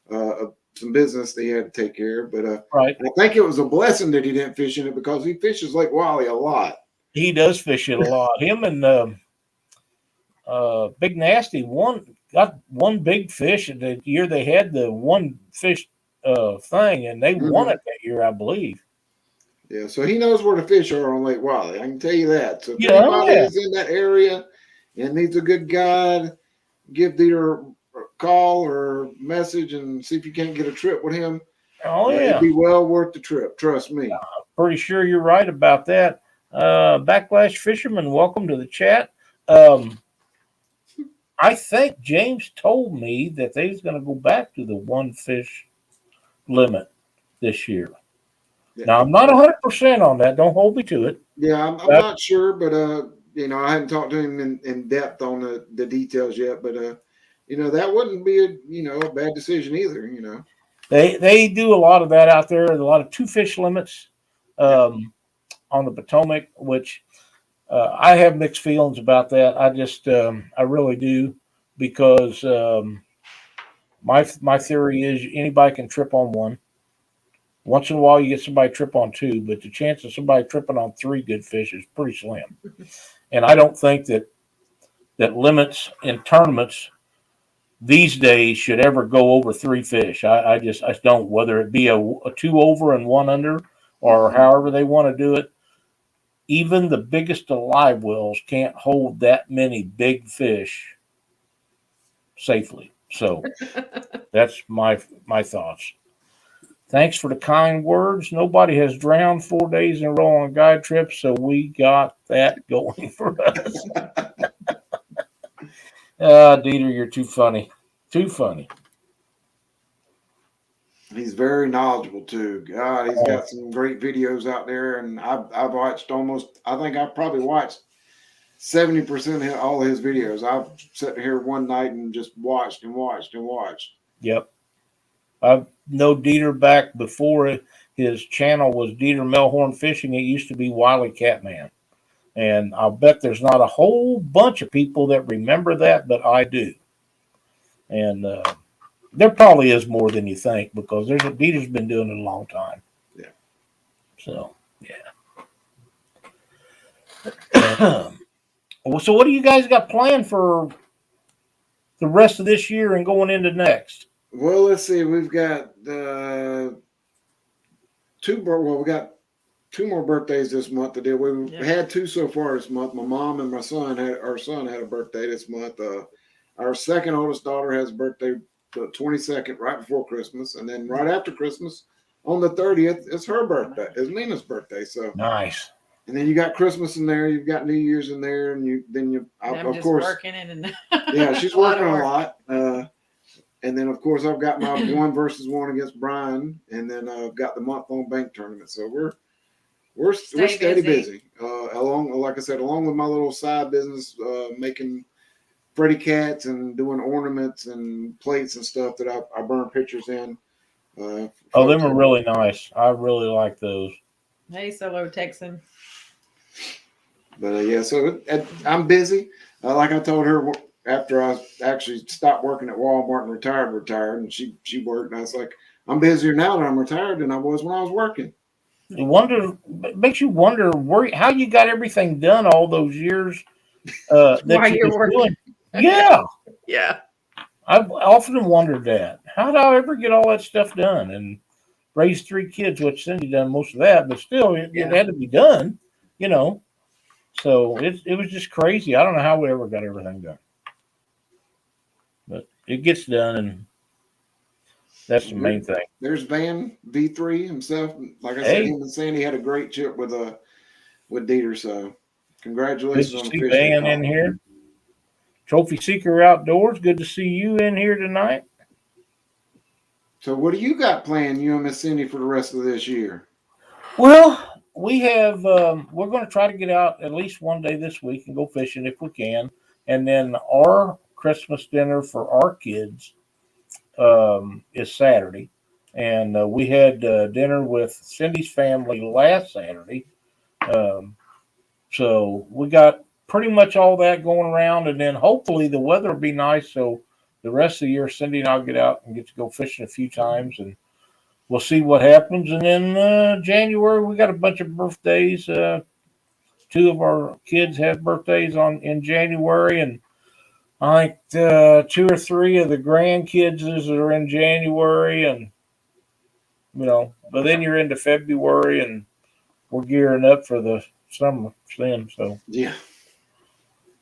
some business that he had to take care of. But right. I think it was a blessing that he didn't fish in it because he fishes Lake Wiley a lot. He does fish it a lot. Him and Big Nasty got one big fish the year they had the one fish thing, and they won it that year, I believe. Yeah, so he knows where the fish are on Lake Wiley. I can tell you that. So if anybody is in that area and needs a good guide, give Dieter a call or message and see if you can't get a trip with him. Oh, yeah. It'd be well worth the trip. Trust me. Pretty sure you're right about that. Backlash Fisherman, welcome to the chat. I think James told me that they was going to go back to the one fish limit this year. Yeah. Now, I'm not 100% on that. Don't hold me to it. Yeah, I'm not sure, but I haven't talked to him in depth on the details yet. But that wouldn't be a bad decision either. They do a lot of that out there. A lot of two fish limits on the Potomac, which I have mixed feelings about that. I just I really do, because my theory is anybody can trip on one. Once in a while, you get somebody trip on two, but the chance of somebody tripping on three good fish is pretty slim. And I don't think that limits in tournaments these days should ever go over three fish. I don't, whether it be a two over and one under or however they want to do it. Even the biggest of live wells can't hold that many big fish safely. So that's my thoughts. Thanks for the kind words. Nobody has drowned 4 days in a row on a guide trip, so we got that going for us. Dieter, you're too funny. Too funny. He's very knowledgeable too. God, he's got some great videos out there, and I've watched I think I've probably watched 70% of all of his videos. I've sat here one night and just watched and watched and watched. Yep. I know Dieter back before his channel was Dieter Melhorn Fishing. It used to be Wiley Catman. And I'll bet there's not a whole bunch of people that remember that, but I do. And there probably is more than you think, because Dieter's been doing it a long time. Yeah. So, yeah. So what do you guys got planned for the rest of this year and going into next? Well, let's see. We've got the we got 2 more birthdays this month to do. We had 2 so far this month. My mom and our son had a birthday this month. Our second oldest daughter has a birthday the 22nd, right before Christmas, and then right after Christmas, on the 30th, it's her birthday. It's Nina's birthday. So nice. And then you got Christmas in there. You've got New Year's in there, and of course, working and yeah, she's working a lot. And then of course I've got my 1-versus-1 against Brian, and then I've got the month-long bank tournament. So we're steady busy. Along with my little side business, making Freddy cats and doing ornaments and plates and stuff that I burn pictures in. Them are really nice. I really like those. Hey, Solo Texan. But yeah, so I'm busy. Like I told her after I actually stopped working at Walmart and retired, and she worked, and I was like, I'm busier now that I'm retired than I was when I was working. It makes you wonder how you got everything done all those years that While you're working. doing. Yeah. Yeah. I've often wondered that. How did I ever get all that stuff done and raise 3 kids, which Cindy done most of that, but still it had to be done, So it was just crazy. I don't know how we ever got everything done. But it gets done, and that's the main thing. There's Van V3 himself. Like I said, him and Sandy had a great trip with Dieter. So congratulations on the fishing. Van in here. Trophy Seeker Outdoors. Good to see you in here tonight. So what do you got planned, you and Miss Cindy, for the rest of this year? Well, we have. We're going to try to get out at least one day this week and go fishing if we can, and then our Christmas dinner for our kids is Saturday, and we had dinner with Cindy's family last Saturday. So we got pretty much all that going around, and then hopefully the weather will be nice. So the rest of the year, Cindy and I'll get out and get to go fishing a few times, and we'll see what happens. And then January, we got a bunch of birthdays. 2 of our kids have birthdays in January, and I think 2 or 3 of the grandkids are in January, and but then you're into February, and we're gearing up for the summer then. So yeah,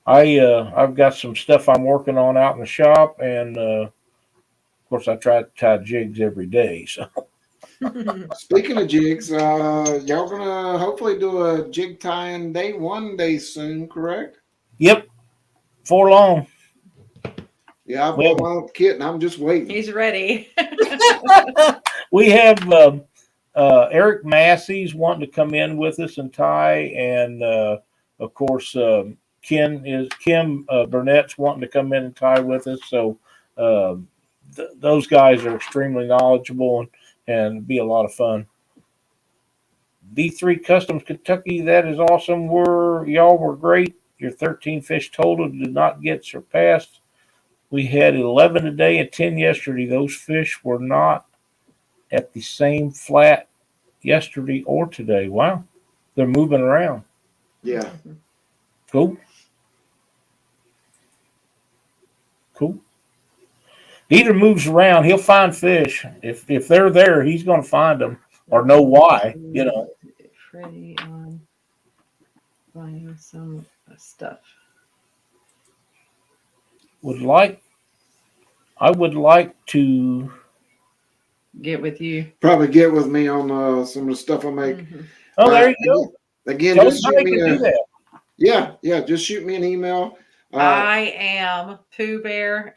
I've got some stuff I'm working on out in the shop, and of course I try to tie jigs every day. So speaking of jigs, y'all gonna hopefully do a jig tying day one day soon, correct? Yep, for long. Yeah, I bought my kit and I'm just waiting. He's ready. We have Eric Massey's wanting to come in with us and tie, and of course Kim Burnett's wanting to come in and tie with us. So those guys are extremely knowledgeable and be a lot of fun. V3 Customs Kentucky, that is awesome. Y'all were great. Your 13 fish total did not get surpassed. We had 11 today and 10 yesterday. Those fish were not at the same flat yesterday or today. Wow. They're moving around. Yeah. Cool. Dieter moves around. He'll find fish. If they're there, he's going to find them or know why, Freddy on buying some stuff. I would like to get with you. Probably get with me on some of the stuff I make. Mm-hmm. Oh, there you go. Again, just shoot me just shoot me an email. I am Pooh Bear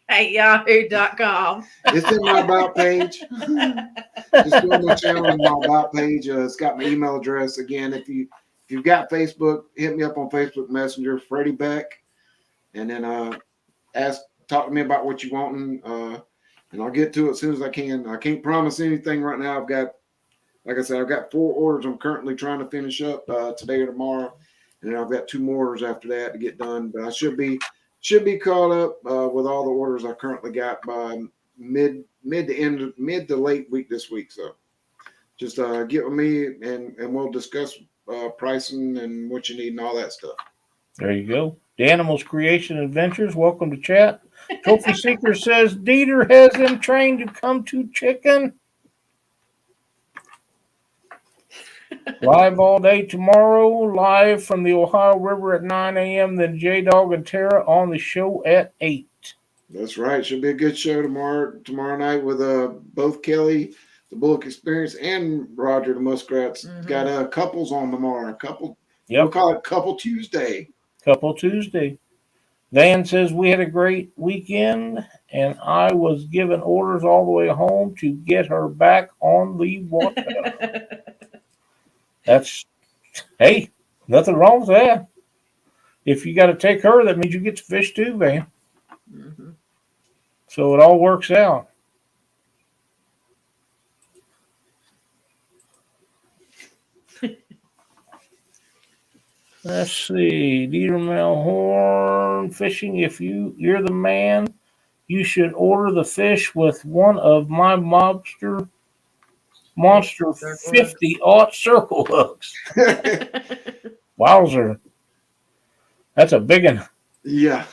at yahoo.com. It's in my about page. Just go on my channel and my about page. It's got my email address. Again, if you've got Facebook, hit me up on Facebook Messenger, Freddie Beck, and then talk to me about what you want, and I'll get to it as soon as I can. I can't promise anything right now. Like I said, I've got 4 orders I'm currently trying to finish up today or tomorrow, and then I've got 2 more orders after that to get done. But I should be caught up with all the orders I currently got by mid to late week this week. So just get with me and we'll discuss pricing and what you need and all that stuff. There you go. The Animals Creation Adventures. Welcome to chat. Trophy Seeker says Dieter has them trained to come to chicken. Live all day tomorrow, live from the Ohio River at 9 a.m. Then J-Dog and Tara on the show at 8. That's right. Should be a good show tomorrow night with both Kelly, the Bullock Experience, and Roger the Muskrat's got couples on tomorrow. We'll call it Couple Tuesday. Couple Tuesday. Van says we had a great weekend, and I was giving orders all the way home to get her back on the water. Hey, nothing wrong with that. If you got to take her, that means you get to fish too, Van. Mm-hmm. So it all works out. Let's see. Dieter Melhorn fishing. If you're the man, you should order the fish with one of my monster 50-aught circle hooks. Wowzer. That's a big one. Yeah.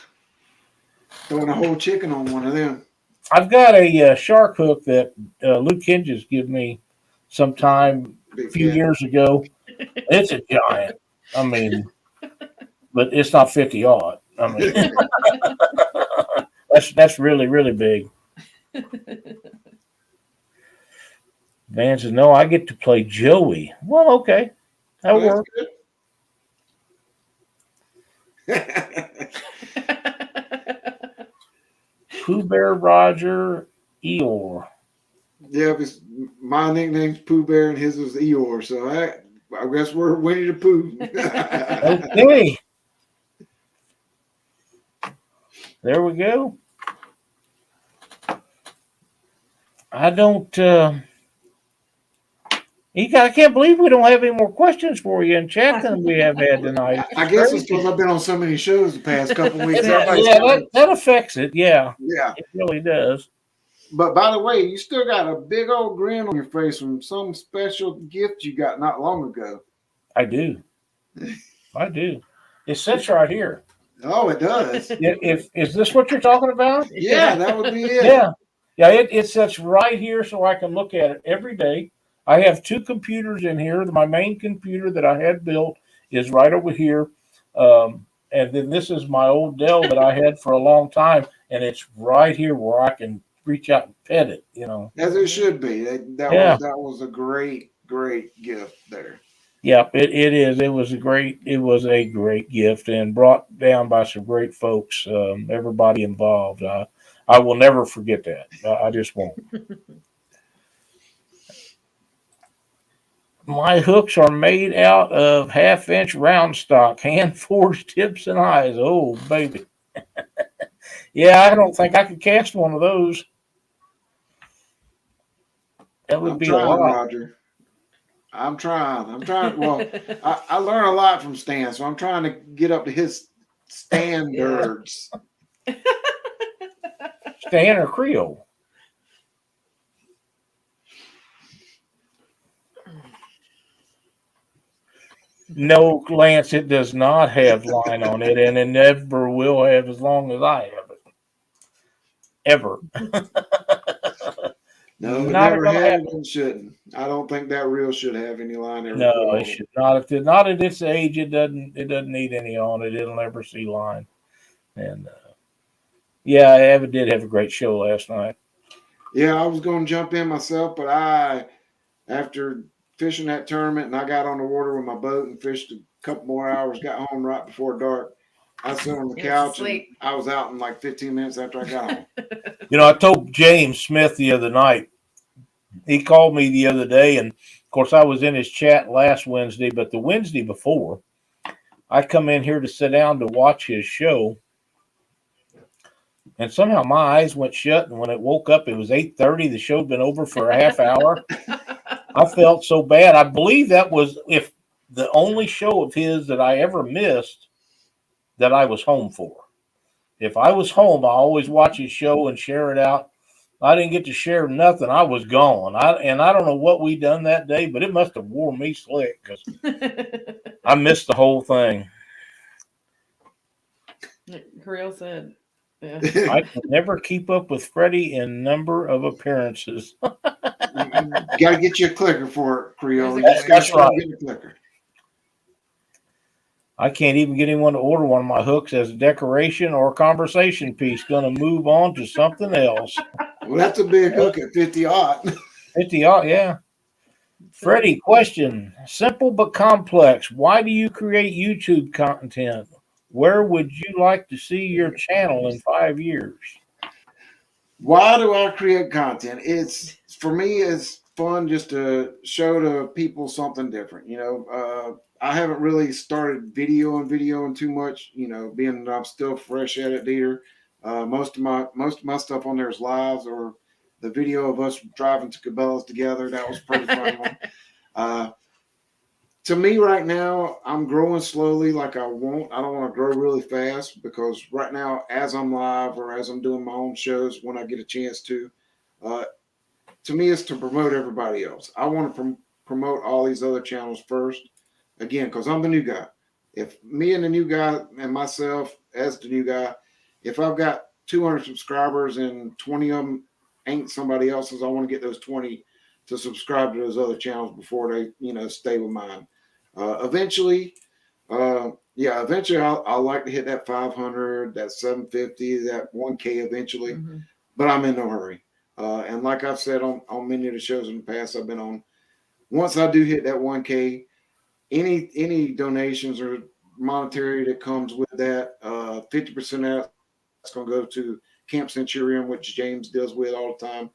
Throwing a whole chicken on one of them. I've got a shark hook that Luke Hinges gave me sometime a few years ago. It's a giant. I mean, but it's not 50-aught. I mean, that's really, really big. Van says, no, I get to play Joey. Well, okay. That'll work. Pooh Bear Roger Eeyore. Yeah, my nickname's Pooh Bear and his was Eeyore, so I guess we're Winnie the Pooh. Okay. There we go. I don't. I can't believe we don't have any more questions for you in chat than we have had tonight. I guess it's because I've been on so many shows the past couple of weeks. That affects it. Yeah, it really does. But by the way, you still got a big old grin on your face from some special gift you got not long ago. I do. It sits right here. Oh, it does. Is this what you're talking about? Yeah, that would be it. Yeah. It sits right here so I can look at it every day. I have two computers in here. My main computer that I had built is right over here. And then this is my old Dell that I had for a long time. And it's right here where I can reach out and pet it, As it should be. That was a great, great gift there. Yeah, it is. It was a great gift and brought down by some great folks, everybody involved. I will never forget that. I just won't. My hooks are made out of 1/2-inch round stock, hand forged tips and eyes. Oh, baby. Yeah, I don't think I could cast one of those. That would be a lot. Roger. I'm trying. Well, I learn a lot from Stan, so I'm trying to get up to his standards. Stan or Creole? No, Lance, it does not have line on it, and it never will have as long as I have it. Ever. No, it never had and shouldn't. I don't think that reel should have any line there. No, it should not. Not at its age, it doesn't need any on it. It'll never see line. And Evan did have a great show last night. Yeah, I was going to jump in myself, but after fishing that tournament and I got on the water with my boat and fished a couple more hours, got home right before dark. I sat on the couch and I was out in like 15 minutes after I got home. I told James Smith the other night, he called me the other day, and of course I was in his chat last Wednesday, but the Wednesday before, I come in here to sit down to watch his show, and somehow my eyes went shut, and when it woke up, it was 8:30. The show had been over for a half hour. I felt so bad. I believe that was the only show of his that I ever missed that I was home for. If I was home, I always watch his show and share it out. I didn't get to share nothing. I was gone. I don't know what we done that day, but it must have wore me slick because I missed the whole thing. Creel said, Yeah. I can never keep up with Freddy in number of appearances. You got to get you a clicker for it, Creole. There's You a just got to That's start right. getting a clicker. I can't even get anyone to order one of my hooks as a decoration or conversation piece. Going to move on to something else. Well, that's a big hook at 50-aught. 50 yeah. Freddie, question. Simple but complex. Why do you create YouTube content? Where would you like to see your channel in 5 years? Why do I create content? It's for me, it's fun just to show to people something different. I haven't really started videoing too much. Being that I'm still fresh at it, Dieter. Most of my stuff on there is lives or the video of us driving to Cabela's together. That was a pretty funny one. To me, right now, I'm growing slowly like I want. I don't want to grow really fast because right now, as I'm live or as I'm doing my own shows, when I get a chance uh, to me, it's to promote everybody else. I want to promote all these other channels first, again, because I'm the new guy. If me and the new guy and myself as the new guy, if I've got 200 subscribers and 20 of them ain't somebody else's, I want to get those 20 to subscribe to those other channels before they, stay with mine. Eventually, eventually I'll like to hit that 500, that 750, that 1K eventually, but I'm in no hurry. And like I've said on many of the shows in the past I've been on, once I do hit that 1K, any donations or monetary that comes with that, 50% of that's going to go to Camp Centurion, which James deals with all the time.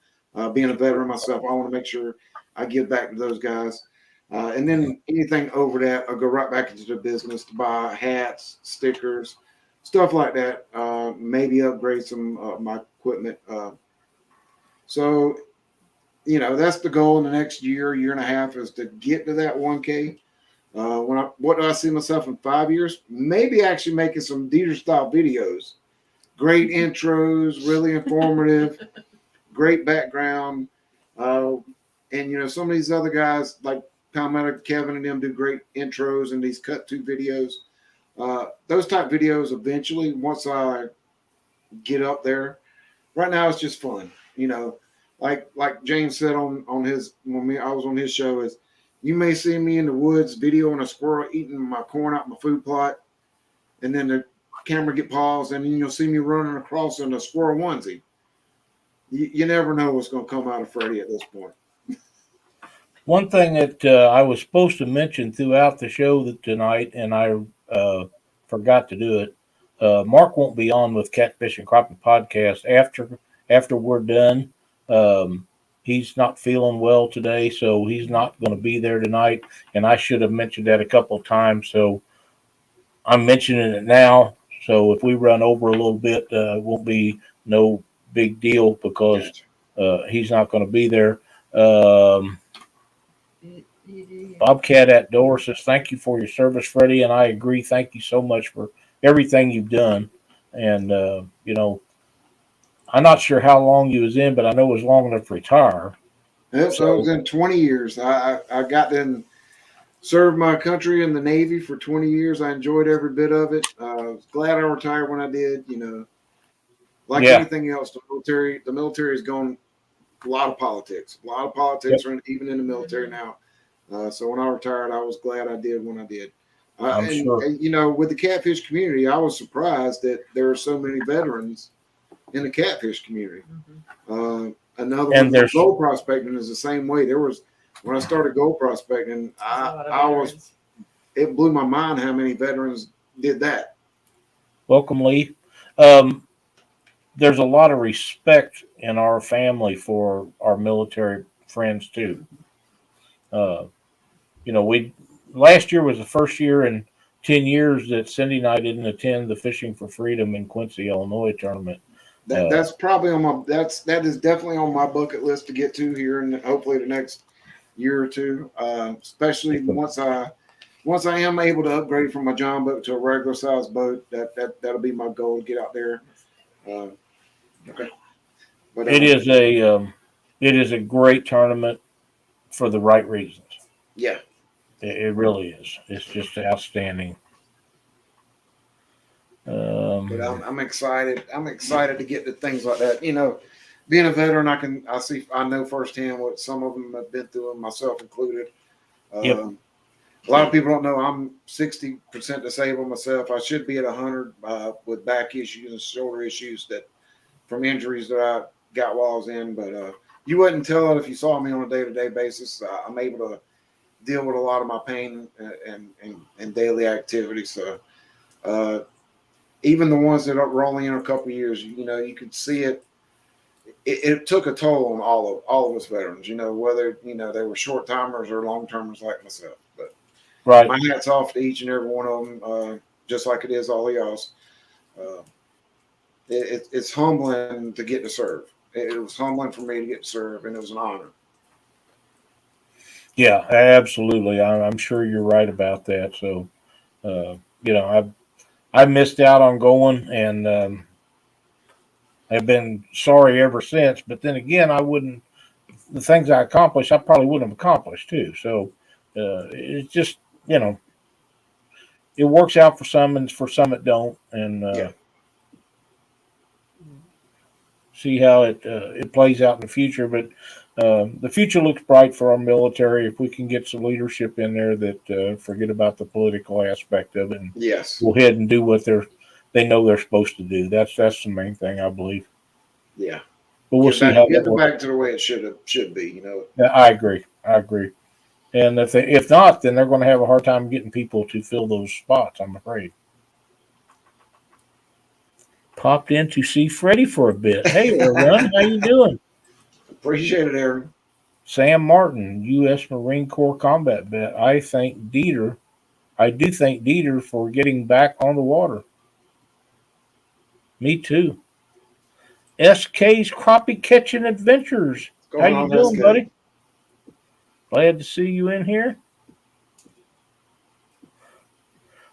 Being a veteran myself, I want to make sure I give back to those guys. And then anything over that, I'll go right back into the business to buy hats, stickers, stuff like that. Maybe upgrade some of my equipment. So, that's the goal in the next year and a half is to get to that 1K. What do I see myself in 5 years? Maybe actually making some Dieter style videos. Great intros, really informative, great background. And some of these other guys like Palmetto, Kevin, and them do great intros and these cut to videos. Those type videos eventually, once I get up there. Right now, it's just fun. Like James said on his I was on his show is, you may see me in the woods videoing a squirrel eating my corn out my food plot, and then the camera get paused, and then you'll see me running across in a squirrel onesie. You never know what's going to come out of Freddy at this point. One thing that I was supposed to mention throughout the show tonight, and I forgot to do it. Mark won't be on with Catfish and Crappie podcast after we're done. He's not feeling well today, so he's not going to be there tonight. And I should have mentioned that a couple of times, so I'm mentioning it now. So if we run over a little bit, it won't be no big deal because he's not going to be there. Bobcat Outdoor says, thank you for your service, Freddie. And I agree. Thank you so much for everything you've done. And, I'm not sure how long you was in, but I know it was long enough to retire. Yep, so I was in 20 years. I got in, served my country in the Navy for 20 years. I enjoyed every bit of it. I was glad I retired when I did. Like anything else, the military has gone a lot of politics. A lot of politics are even in the military now. So when I retired, I was glad I did when I did. I'm sure. And, with the catfish community, I was surprised that there are so many veterans in the catfish community. Another one, gold prospecting is the same way. There was, when I started gold prospecting, it blew my mind how many veterans did that. Welcome, Lee. There's a lot of respect in our family for our military friends too. We last year was the first year in 10 years that Cindy and I didn't attend the Fishing for Freedom in Quincy, Illinois tournament. That's probably that is definitely on my bucket list to get to here in hopefully the next year or two. Especially once I am able to upgrade from my John boat to a regular size boat, that'll be my goal to get out there. Okay. But it is a great tournament for the right reasons. Yeah. It really is. It's just outstanding. But I'm excited. I'm excited to get to things like that. You know, being a veteran, I know firsthand what some of them have been through, and myself included. Yep. A lot of people don't know I'm 60% disabled myself. I should be at 100 with back issues and shoulder issues that from injuries that I got while I was in. But you wouldn't tell it if you saw me on a day-to-day basis. I'm able to deal with a lot of my pain and daily activity. So even the ones that were only in a couple of years, you know, you could see it. It took a toll on all of us veterans. You know, whether they were short timers or long timers like myself. But Right. my hat's off to each and every one of them, just like it is all of y'all's. It's humbling to get to serve. It was humbling for me to get to serve, and it was an honor. Yeah, absolutely. I'm sure you're right about that. So, I missed out on going, and have been sorry ever since. But then again, the things I accomplished, I probably wouldn't have accomplished too. So, it's just it works out for some, and for some it don't, and see how it plays out in the future. But the future looks bright for our military if we can get some leadership in there that forget about the political aspect of it and go ahead and do what they know they're supposed to do. That's the main thing, I believe. Yeah, but we'll see how get back to the way it should be. You know, yeah, I agree. And if not, then they're going to have a hard time getting people to fill those spots, I'm afraid. Popped in to see Freddy for a bit. Hey, everyone, how you doing? Appreciate it, Aaron. Sam Martin, U.S. Marine Corps combat vet. I do thank Dieter for getting back on the water. Me too. SK's Crappie Catching Adventures. How you doing, buddy? Glad to see you in here.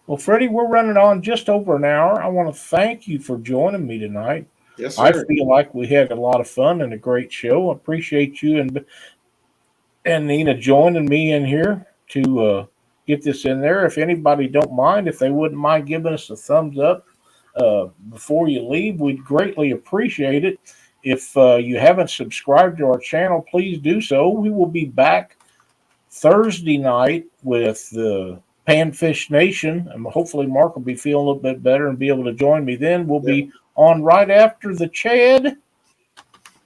Well, Freddie, we're running on just over an hour. I want to thank you for joining me tonight. Yes, sir. I feel like we had a lot of fun and a great show. I appreciate you and Nina joining me in here to get this in there. If anybody don't mind, if they wouldn't mind giving us a thumbs up before you leave, we'd greatly appreciate it. If you haven't subscribed to our channel, please do so. We will be back Thursday night with the Panfish Nation, and hopefully Mark will be feeling a little bit better and be able to join me then. We'll be on right after the Chad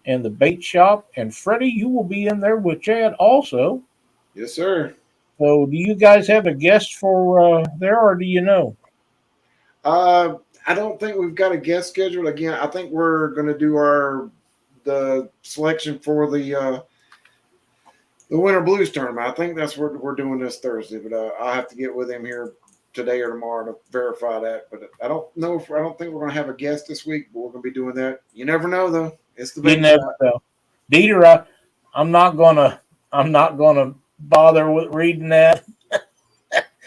and the bait shop, and Freddie, you will be in there with Chad also. Yes, sir. So, do you guys have a guest for there, or do you know? I don't think we've got a guest scheduled. Again, I think we're going to do the selection for the Winter Blues tournament. I think that's what we're doing this Thursday, but I'll have to get with him here today or tomorrow to verify that. But I don't think we're going to have a guest this week, but we're going to be doing that. You never know, though. It's the big. You never know. Dieter, I'm not gonna bother with reading that.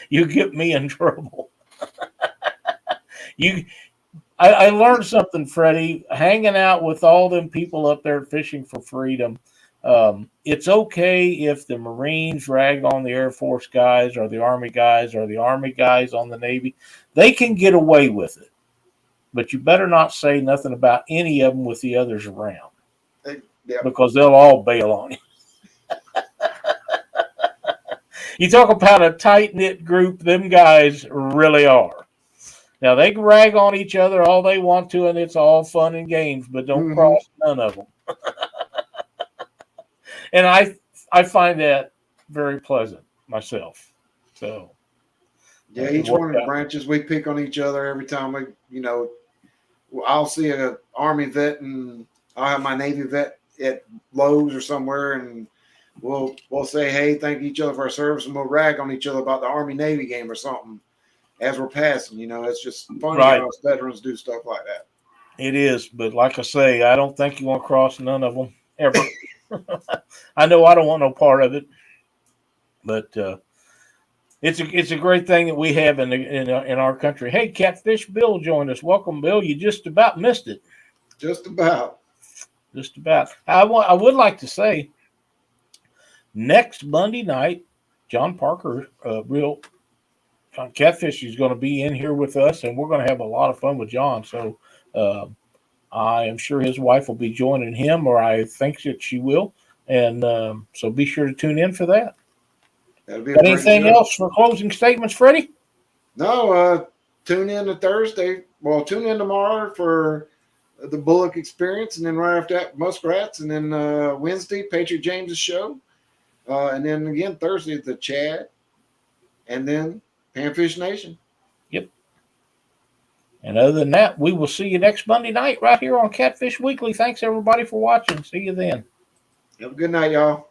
You get me in trouble. I learned something, Freddie. Hanging out with all them people up there fishing for freedom. It's okay if the Marines rag on the Air Force guys or the Army guys or the Army guys on the Navy. They can get away with it. But you better not say nothing about any of them with the others around. Because they'll all bail on you. You talk about a tight-knit group, them guys really are. Now, they can rag on each other all they want to, and it's all fun and games, but don't cross none of them. And I find that very pleasant myself. So, yeah, each one of the branches, we pick on each other every time I'll see an Army vet and I'll have my Navy vet at Lowe's or somewhere, and we'll say, hey, thank each other for our service, and we'll rag on each other about the Army-Navy game or something as we're passing. It's just funny how us veterans do stuff like that. It is, but like I say, I don't think you want to cross none of them ever. I know I don't want no part of it, but it's a great thing that we have in our country. Hey, Catfish Bill joined us. Welcome, Bill. You just about missed it. Just about. I would like to say next Monday night, John Parker, real Catfish is going to be in here with us, and we're going to have a lot of fun with John. So I am sure his wife will be joining him, or I think that she will. And so be sure to tune in for that. That'll be a Got great anything show. else for closing statements, Freddie? No, tune in to Thursday. Well, tune in tomorrow for the Bullock Experience, and then right after that, Muskrats, and then Wednesday, Patriot James's show, and then again Thursday, the Chad, and then Panfish Nation. Yep. And other than that, we will see you next Monday night right here on Catfish Weekly. Thanks everybody for watching. See you then. Have a good night, y'all.